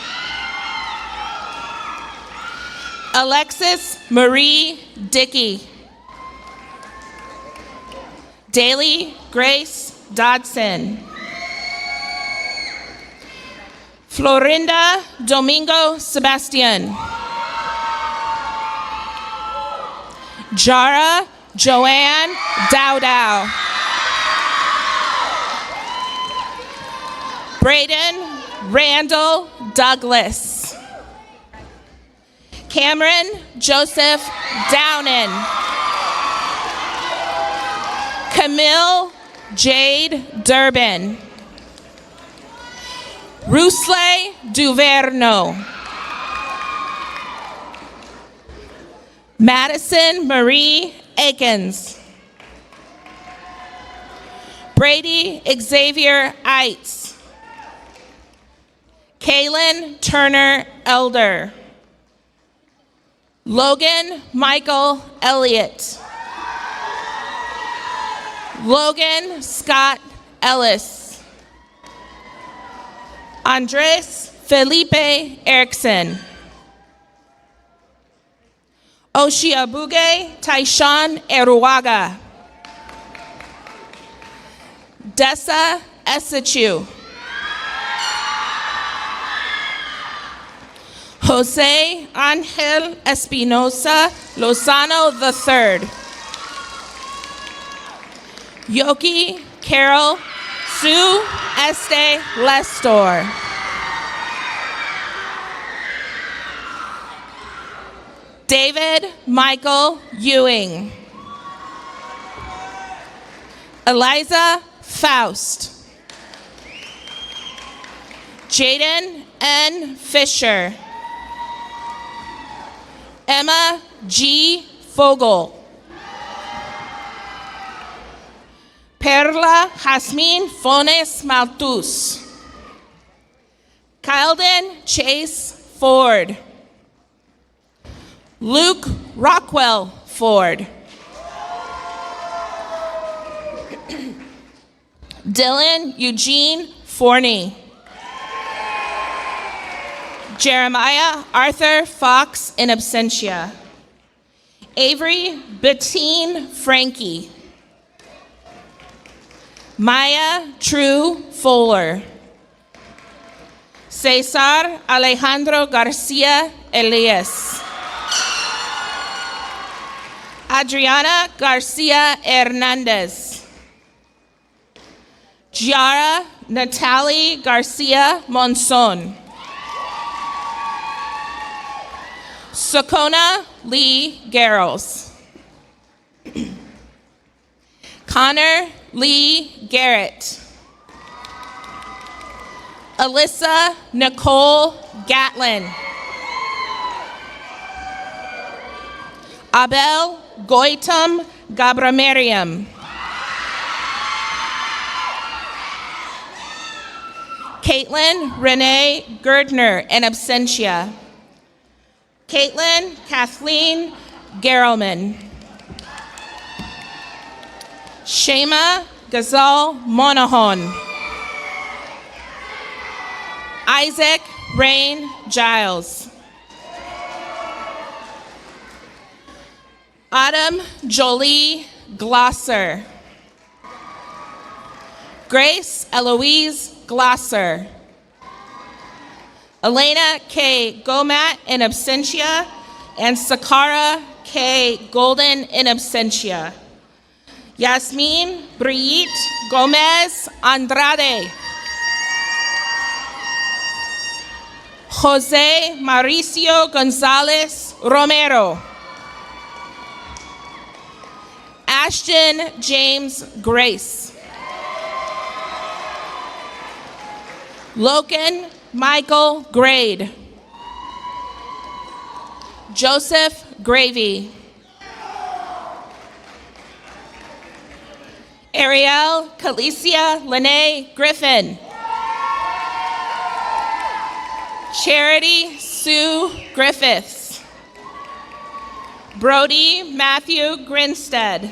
Alexis Marie Dickey. Daly Grace Dodson. Florinda Domingo Sebastian. Jara Joanne Dowdow. Braden Randall Douglas. Cameron Joseph Downen. Camille Jade Durbin. Rusle Duverno. Madison Marie Akins. Brady Xavier Eitz. Kaylin Turner Elder. Logan Michael Elliott. Logan Scott Ellis. Andres Felipe Erickson. Oshiabuge Taishan Eruaga. Dessa Esachu. Jose Angel Espinosa Lozano III. Yoki Carol Sue Este Lestor. David Michael Ewing. Eliza Faust. Jaden N. Fisher. Emma G. Fogel. Perla Jasmine Fones Maltus. Kyleton Chase Ford. Luke Rockwell Ford. Dylan Eugene Forney. Jeremiah Arthur Fox in absentia. Avery Bettine Frankie. Maya True Fuller. Cesar Alejandro Garcia Elias. Adriana Garcia Hernandez. Giara Natalie Garcia Monson. Sakona Lee Garrels. Connor Lee Garrett. Alyssa Nicole Gatlin. Abel Goitam Gabramariam. Caitlin Renee Gerdner in absentia. Caitlin Kathleen Gerelman. Shema Gazal Monahon. Isaac Rain Giles. Autumn Jolie Glosser. Grace Eloise Glosser. Elena K. Gomat in absentia, and Sakara K. Golden in absentia. Yasmin Brigitte Gomez Andrade. Jose Mauricio Gonzalez Romero. Ashton James Grace. Logan Michael Grade. Joseph Gravy. Ariel Calicia Lene Griffin. Charity Sue Griffiths. Brody Matthew Grinstead.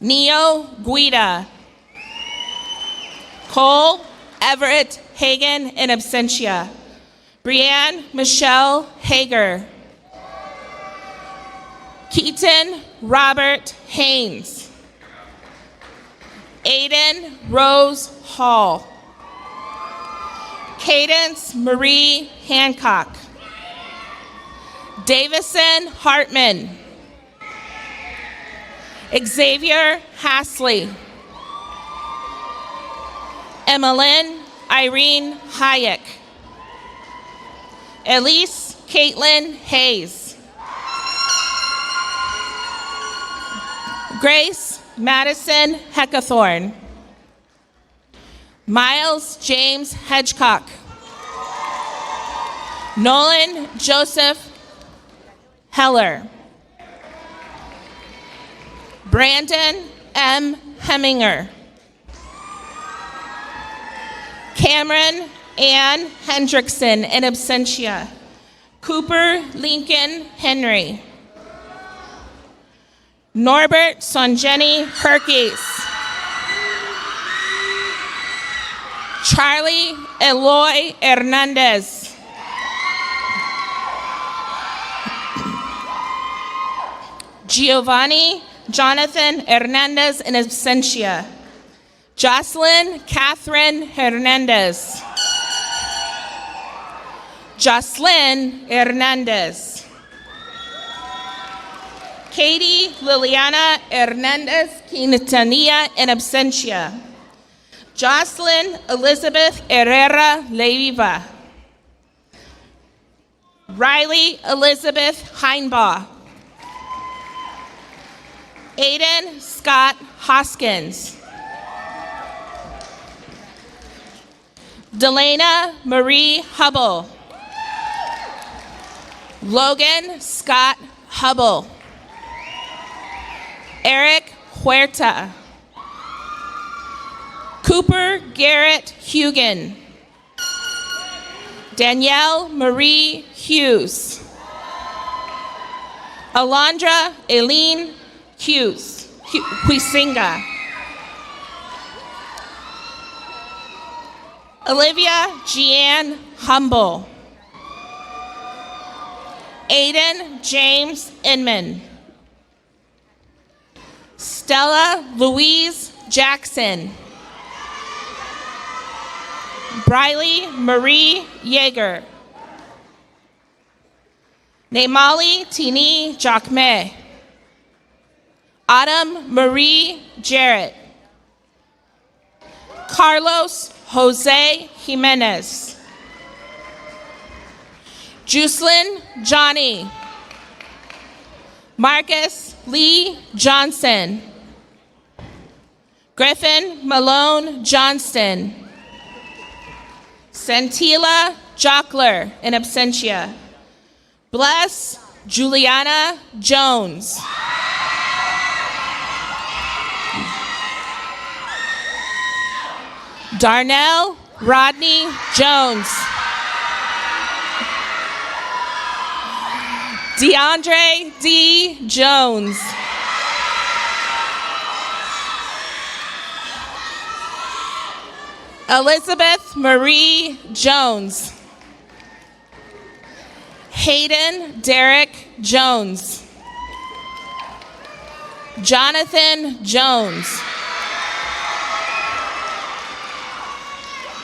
Neo Guida. Cole Everett Hagan in absentia. Brianne Michelle Hager. Keaton Robert Haynes. Aiden Rose Hall. Cadence Marie Hancock. Davison Hartman. Xavier Hasley. Emmeline Irene Hayek. Elise Caitlin Hayes. Grace Madison Heckathorn. Miles James Hedgecock. Nolan Joseph Heller. Brandon M. Heminger. Cameron Ann Hendrickson in absentia. Cooper Lincoln Henry. Norbert Sonjeni Herkes. Charlie Eloy Hernandez. Giovanni Jonathan Hernandez in absentia. Jocelyn Catherine Hernandez. Jocelyn Hernandez. Katie Liliana Hernandez Quintanilla in absentia. Jocelyn Elizabeth Herrera Leiva. Riley Elizabeth Heinbaugh. Aiden Scott Hoskins. Delana Marie Hubble. Logan Scott Hubble. Eric Huerta. Cooper Garrett Hugan. Danielle Marie Hughes. Alondra Eileen Hughes. Huizinga. Olivia Jeanne Humble. Aiden James Inman. Stella Louise Jackson. Briley Marie Yeager. Nemali Tini Jacme. Autumn Marie Jarrett. Carlos Jose Jimenez. Juslin Johnny. Marcus Lee Johnson. Griffin Malone Johnston. Santila Jockler in absentia. Bless Juliana Jones. Darnell Rodney Jones. DeAndre D. Jones. Elizabeth Marie Jones. Hayden Derek Jones. Jonathan Jones.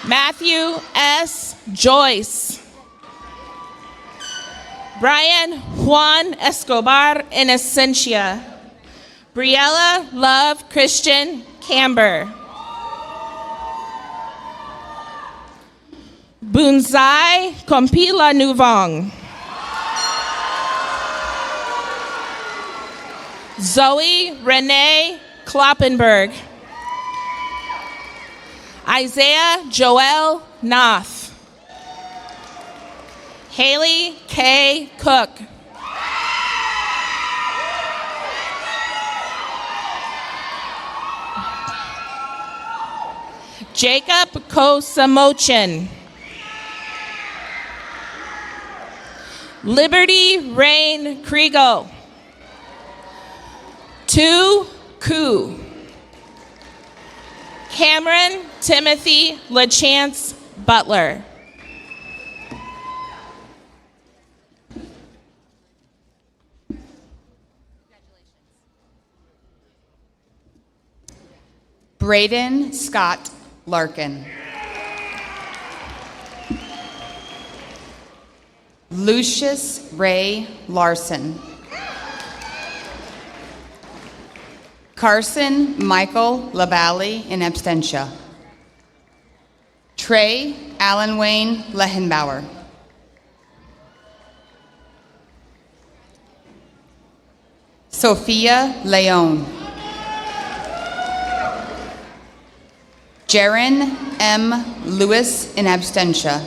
Matthew S. Joyce. Brian Juan Escobar in Essentia. Briella Love Christian Camber. Bunzai Kompila Nuvong. Zoe Renee Kloppenberg. Isaiah Joel Noth. Haley K. Cook. Jacob Kosamochin. Liberty Rain Kriegel. Tu Ku. Cameron Timothy LaChance Butler. Braden Scott Larkin. Lucius Ray Larson. Carson Michael LaValle in absentia. Trey Allen Wayne Lehenbauer. Sophia Leon. Jaron M. Lewis in absentia.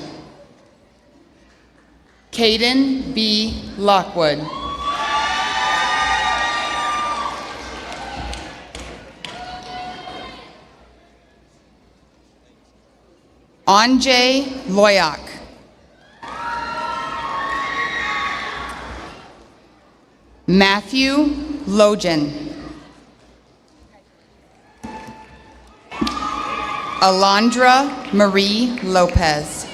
Caden B. Lockwood. Anjay Loyak. Matthew Logan. Alondra Marie Lopez.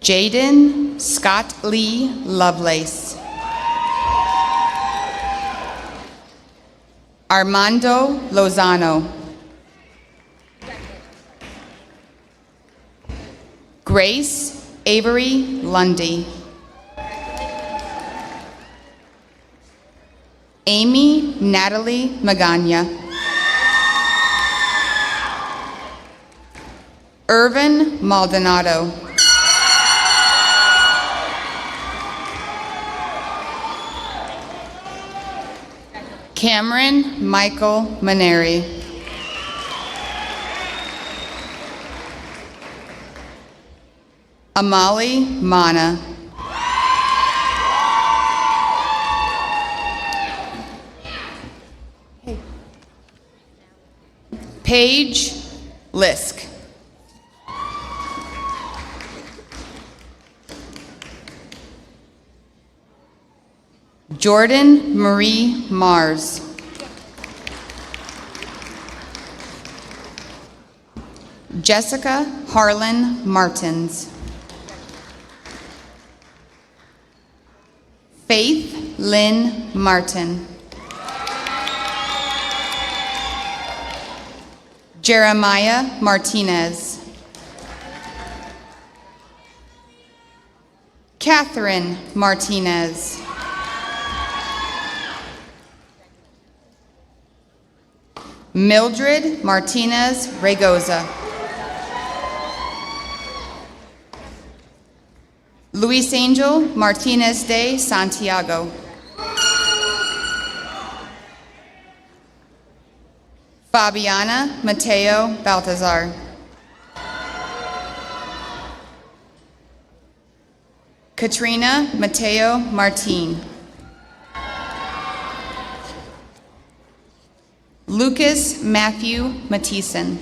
Jaden Scott Lee Lovelace. Armando Lozano. Grace Avery Lundy. Amy Natalie Magana. Irvin Maldonado. Cameron Michael Maneri. Amali Mana. Paige Lisk. Jordan Marie Mars. Jessica Harlan Martins. Faith Lynn Martin. Jeremiah Martinez. Catherine Martinez. Mildred Martinez Regoza. Luis Angel Martinez de Santiago. Fabiana Mateo Baltazar. Katrina Mateo Martin. Lucas Matthew Mathieson.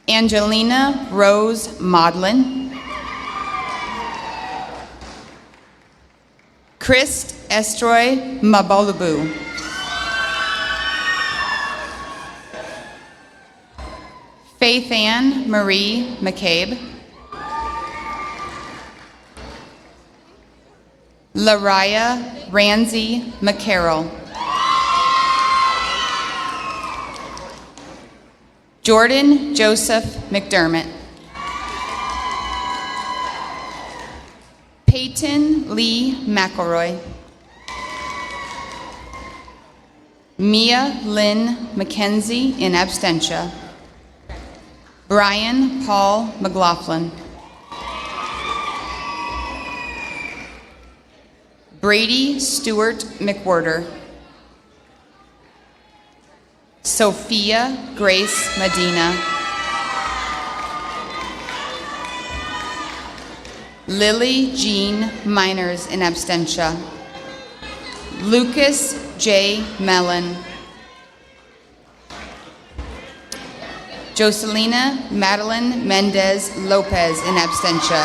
Angelina Rose Maudlin. Christ Estroy Mabolubu. Faith Ann Marie McCabe. Lariah Ramsey McCarroll. Jordan Joseph McDermott. Peyton Lee McElroy. Mia Lynn McKenzie in absentia. Brian Paul McLaughlin. Brady Stewart McWhirter. Sophia Grace Medina. Lily Jean Miners in absentia. Lucas J. Mellon. Jocelina Madeline Mendez Lopez in absentia.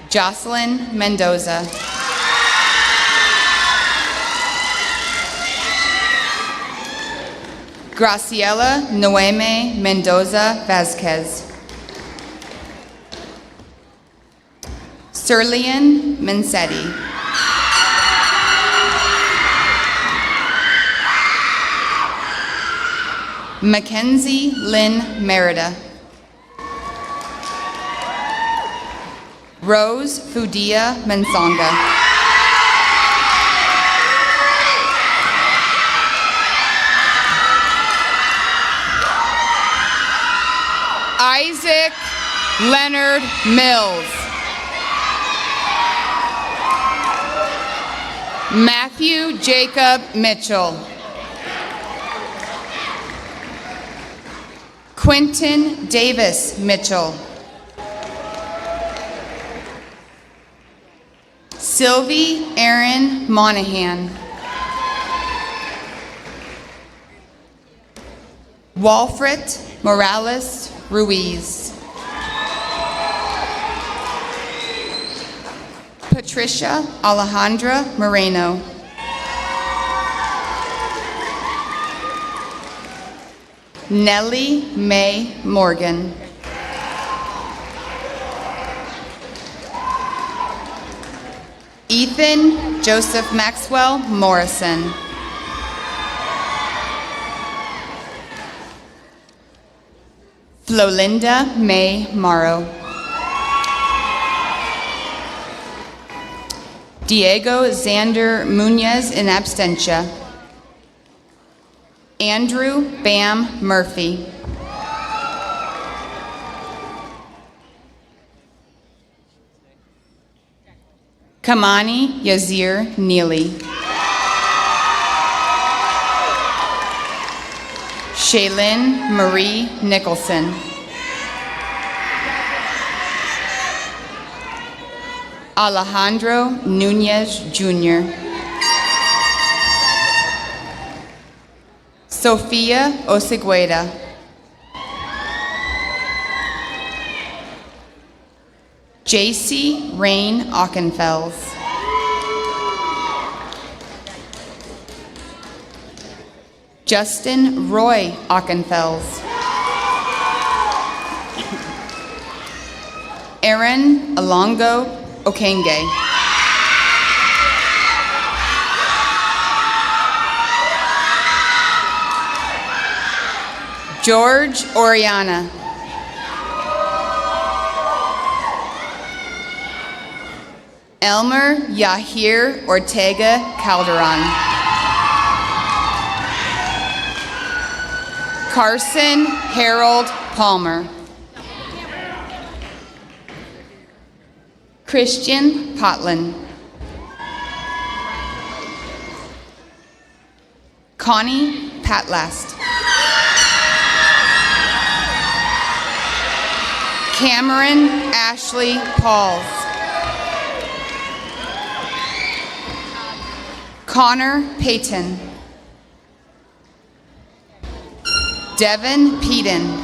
Jocelyn Mendoza. Graciela Noeme Mendoza Vasquez. Serlian Mensetti. Mackenzie Lynn Merida. Rose Fudia Mensonga. Isaac Leonard Mills. Matthew Jacob Mitchell. Quentin Davis Mitchell. Sylvie Erin Monahan. Walfred Morales Ruiz. Patricia Alejandra Moreno. Nellie Mae Morgan. Ethan Joseph Maxwell Morrison. Flolinda May Morrow. Diego Xander Munoz in absentia. Andrew Bam Murphy. Kamani Yazir Neely. Shaylin Marie Nicholson. Alejandro Nunez Jr. Sofia Osegueda. JC Rain Ockenfels. Justin Roy Ockenfels. Aaron Alongo Okenge. George Oriana. Elmer Yahir Ortega Calderon. Carson Harold Palmer. Christian Potlin. Connie Patlast. Cameron Ashley Pauls. Connor Payton. Devin Peden.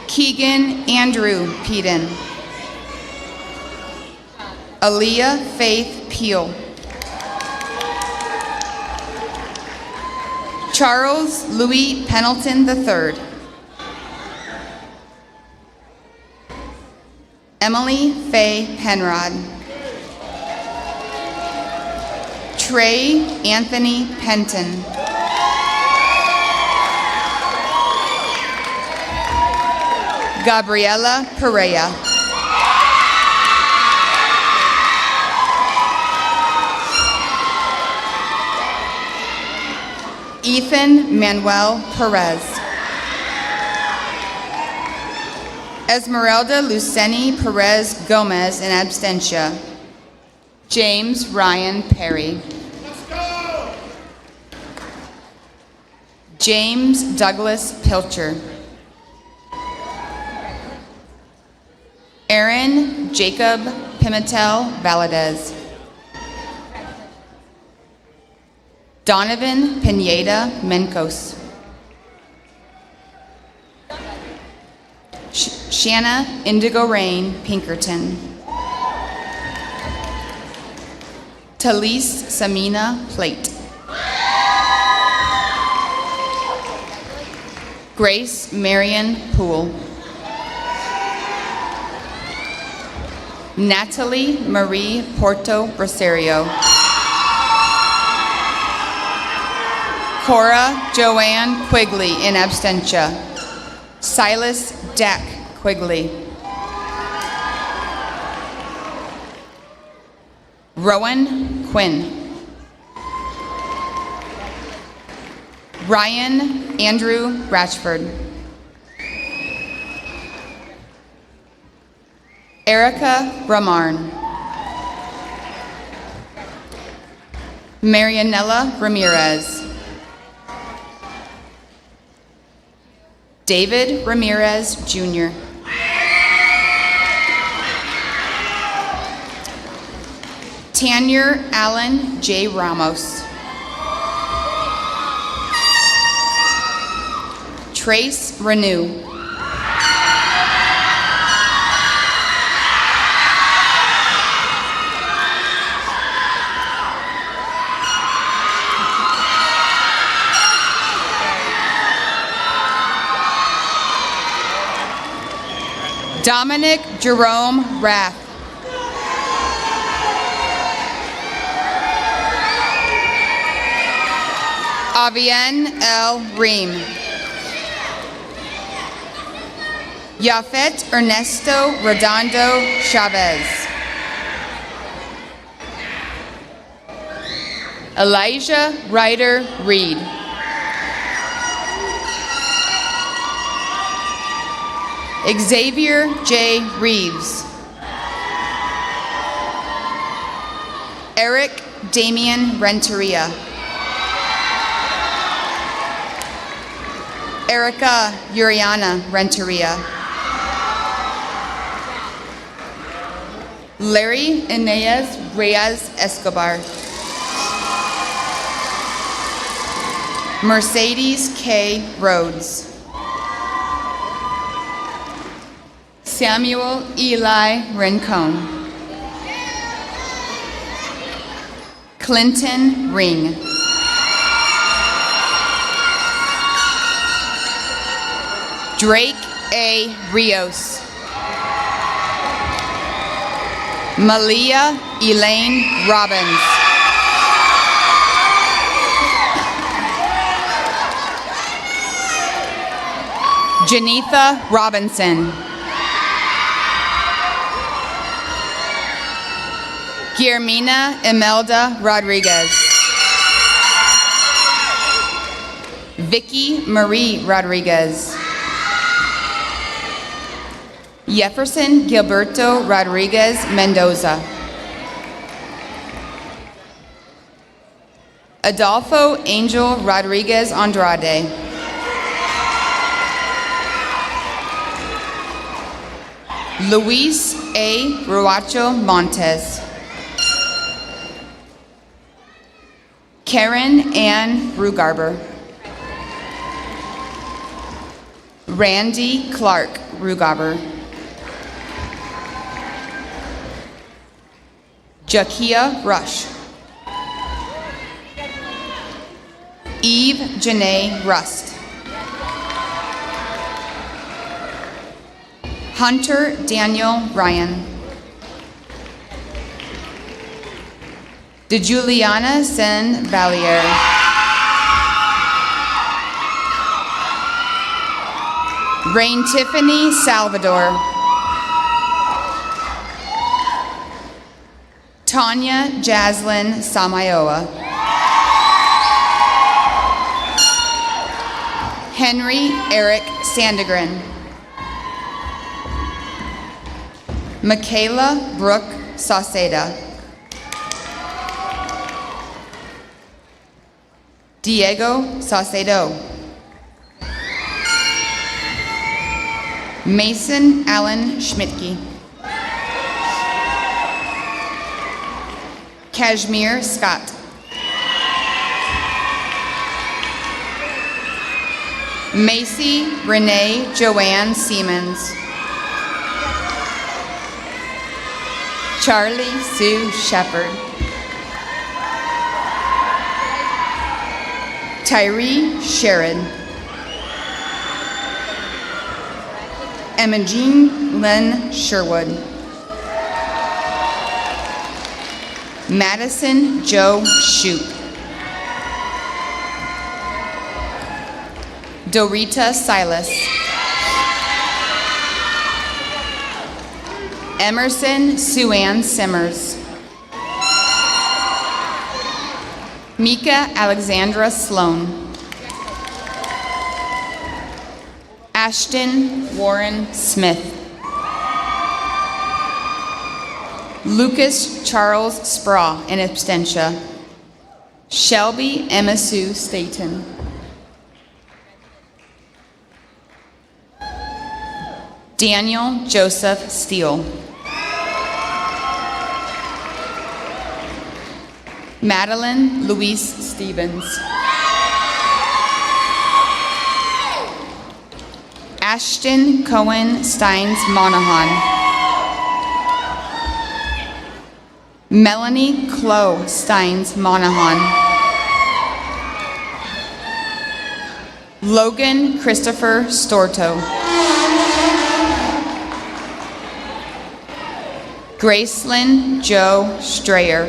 Keegan Andrew Peden. Aaliyah Faith Peel. Charles Louis Pendleton III. Emily Faye Penrod. Trey Anthony Penton. Gabriela Perea. Ethan Manuel Perez. Esmeralda Luceni Perez Gomez in absentia. James Ryan Perry. James Douglas Pilcher. Aaron Jacob Pimentel Valadez. Donovan Pineda Mencos. Shanna Indigo Rain Pinkerton. Talise Samina Plate. Grace Marion Poole. Natalie Marie Porto Rosario. Cora Joanne Quigley in absentia. Silas Dak Quigley. Rowan Quinn. Ryan Andrew Ratchford. Erica Ramarn. Marianella Ramirez. David Ramirez Jr. Tanya Allen J. Ramos. Trace Renew. Dominic Jerome Rath. Avienne L. Ream. Yafet Ernesto Redondo Chavez. Elijah Ryder Reed. Xavier J. Reeves. Eric Damian Renteria. Erica Uriana Renteria. Larry Inez Reyes Escobar. Mercedes K. Rhodes. Samuel Eli Rincon. Clinton Ring. Drake A. Rios. Malia Elaine Robbins. Janitha Robinson. Guillermina Imelda Rodriguez. Vicky Marie Rodriguez. Jefferson Gilberto Rodriguez Mendoza. Adolfo Angel Rodriguez Andrade. Luis A. Ruacho Montes. Karen Ann Rugarber. Randy Clark Rugarber. Jakia Rush. Eve Janae Rust. Hunter Daniel Ryan. DeJuliana Sen Valier. Rain Tiffany Salvador. Tanya Jaslyn Samayoa. Henry Eric Sandegren. Michaela Brooke Sauceda. Diego Saucedo. Mason Allen Schmidtke. Kashmir Scott. Macy Renee Joanne Siemens. Charlie Sue Shepard. Tyree Sharon. Emma-Jean Lynn Sherwood. Madison Joe Shoup. Dorita Silas. Emerson Sue-Ann Simmers. Mika Alexandra Sloan. Ashton Warren Smith. Lucas Charles Spraw in absentia. Shelby Emma Sue Staten. Daniel Joseph Steele. Madeline Louise Stevens. Ashton Cohen Steins Monahan. Melanie Chloe Steins Monahan. Logan Christopher Storto. Gracelyn Joe Strayer.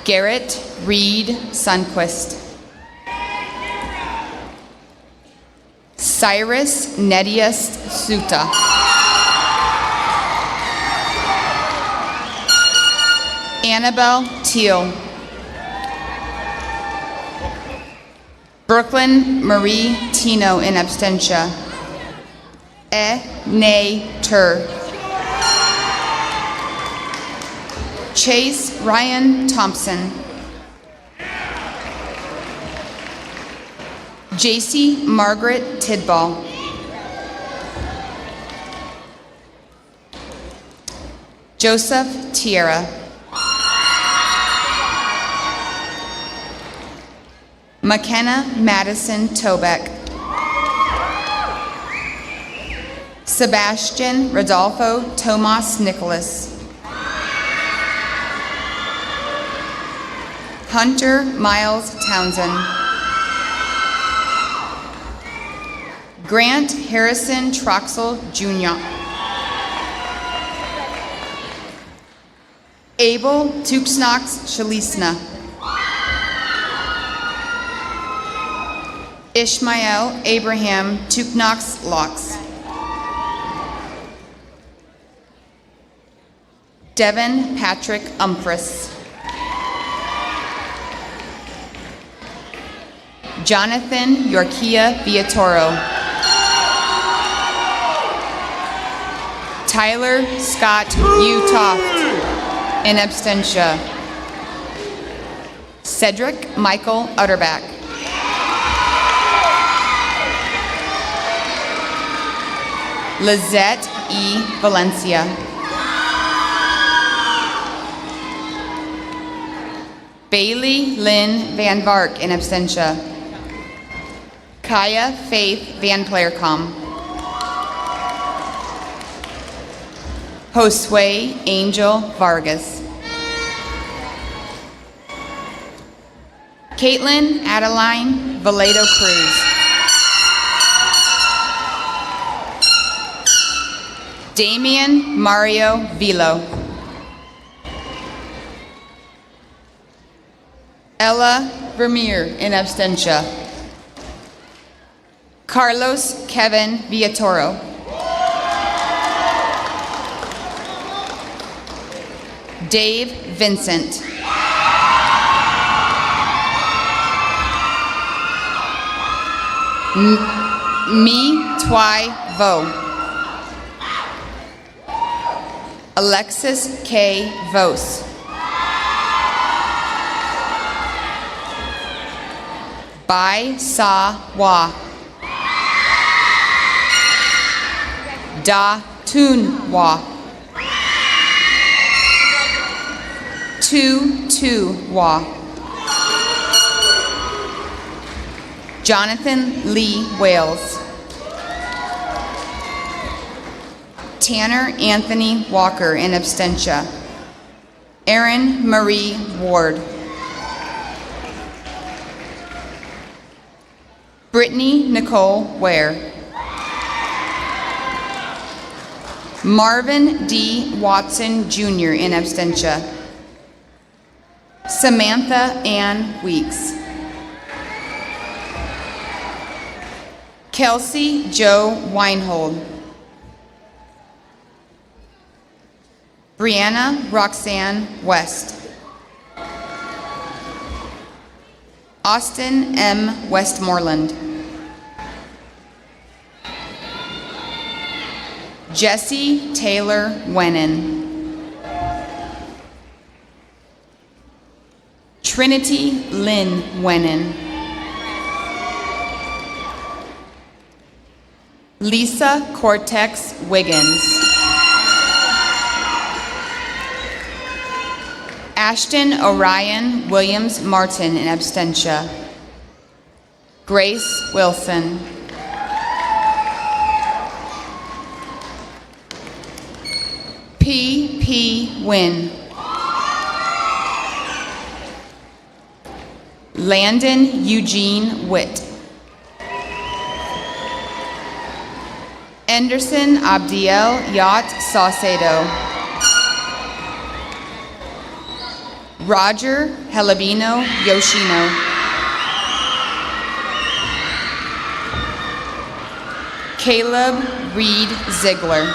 Garrett Reed Sunquist. Cyrus Nedius Suta. Annabelle Teal. Brooklyn Marie Tino in absentia. Nay Tur. Chase Ryan Thompson. JC Margaret Tidball. Joseph Tierra. McKenna Madison Tobeck. Sebastian Rodolfo Tomas Nicholas. Hunter Miles Townsend. Grant Harrison Troxel Jr. Abel Tuxnox Shalisna. Ishmael Abraham Tuknox Locks. Devin Patrick Umphris. Jonathan Yorkia Viatoro. Tyler Scott Utoft in absentia. Cedric Michael Utterback. Lizette E. Valencia. Bailey Lynn Van Vark in absentia. Kaya Faith Van Playercom. Josue Angel Vargas. Caitlin Adeline Valledo Cruz. Damian Mario Vilo. Ella Vermeer in absentia. Carlos Kevin Villatoro. Dave Vincent. Mi Twy Vo. Alexis K. Vos. Bai Sa Wa. Da Tun Wa. Tu Wa. Jonathan Lee Wales. Tanner Anthony Walker in absentia. Erin Marie Ward. Brittany Nicole Ware. Marvin D. Watson Jr. in absentia. Samantha Ann Weeks. Kelsey Joe Weinhold. Brianna Roxanne West. Austin M. Westmoreland. Jesse Taylor Wenin. Trinity Lynn Wenin. Lisa Cortex Wiggins. Ashton Orion Williams Martin in absentia. Grace Wilson. P. Wynn. Landon Eugene Witt. Anderson Abdiel Yat Saucedo. Roger Helabino Yoshino. Caleb Reed Ziegler.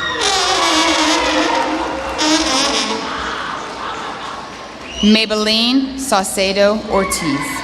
Maybelline Saucedo Ortiz.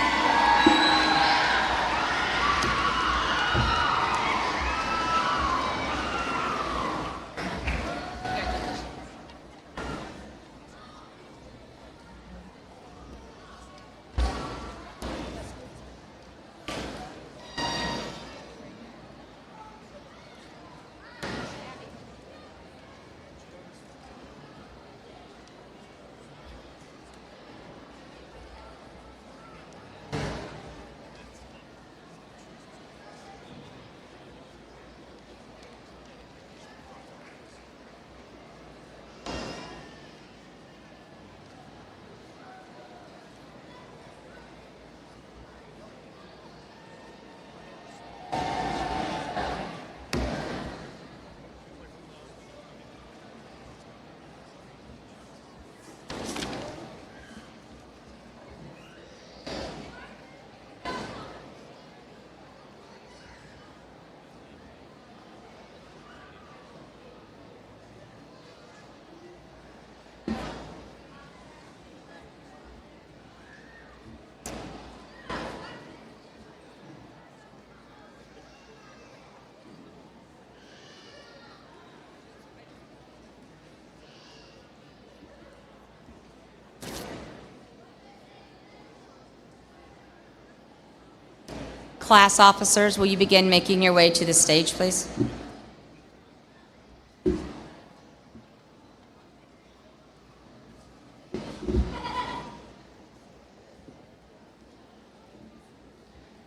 Class officers, will you begin making your way to the stage, please?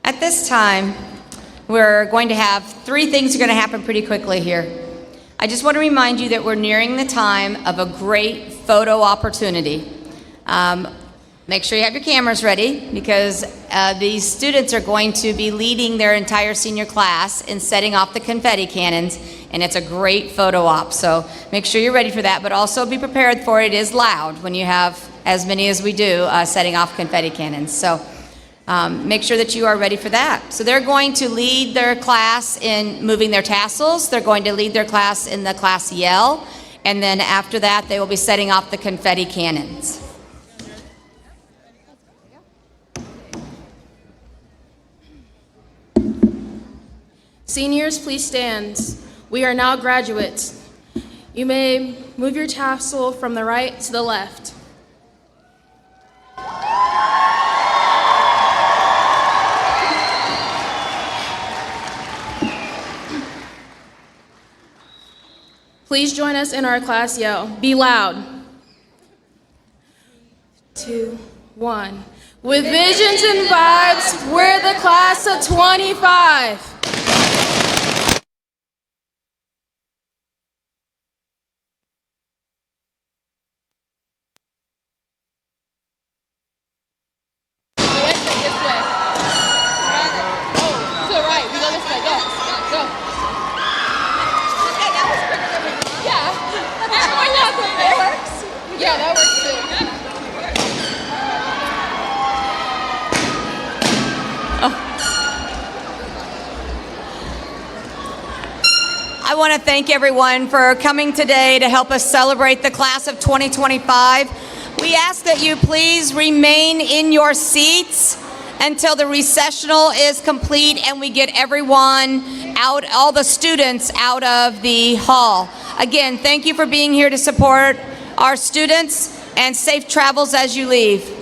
At this time, we're going to have three things are going to happen pretty quickly here. I just want to remind you that we're nearing the time of a great photo opportunity. Make sure you have your cameras ready because these students are going to be leading their entire senior class in setting off the confetti cannons, and it's a great photo op. So make sure you're ready for that, but also be prepared for it. It is loud when you have as many as we do setting off confetti cannons. So make sure that you are ready for that. So they're going to lead their class in moving their tassels. They're going to lead their class in the class yell, and then after that, they will be setting off the confetti cannons. Seniors, please stand. We are now graduates. You may move your tassel from the right to the left. Please join us in our class yell. Be loud. 2, 1. With visions and vibes, we're the class of 25. Yeah, that works too. I want to thank everyone for coming today to help us celebrate the class of 2025. We ask that you please remain in your seats until the recessional is complete and we get everyone out, all the students out of the hall. Again, thank you for being here to support our students, and safe travels as you leave.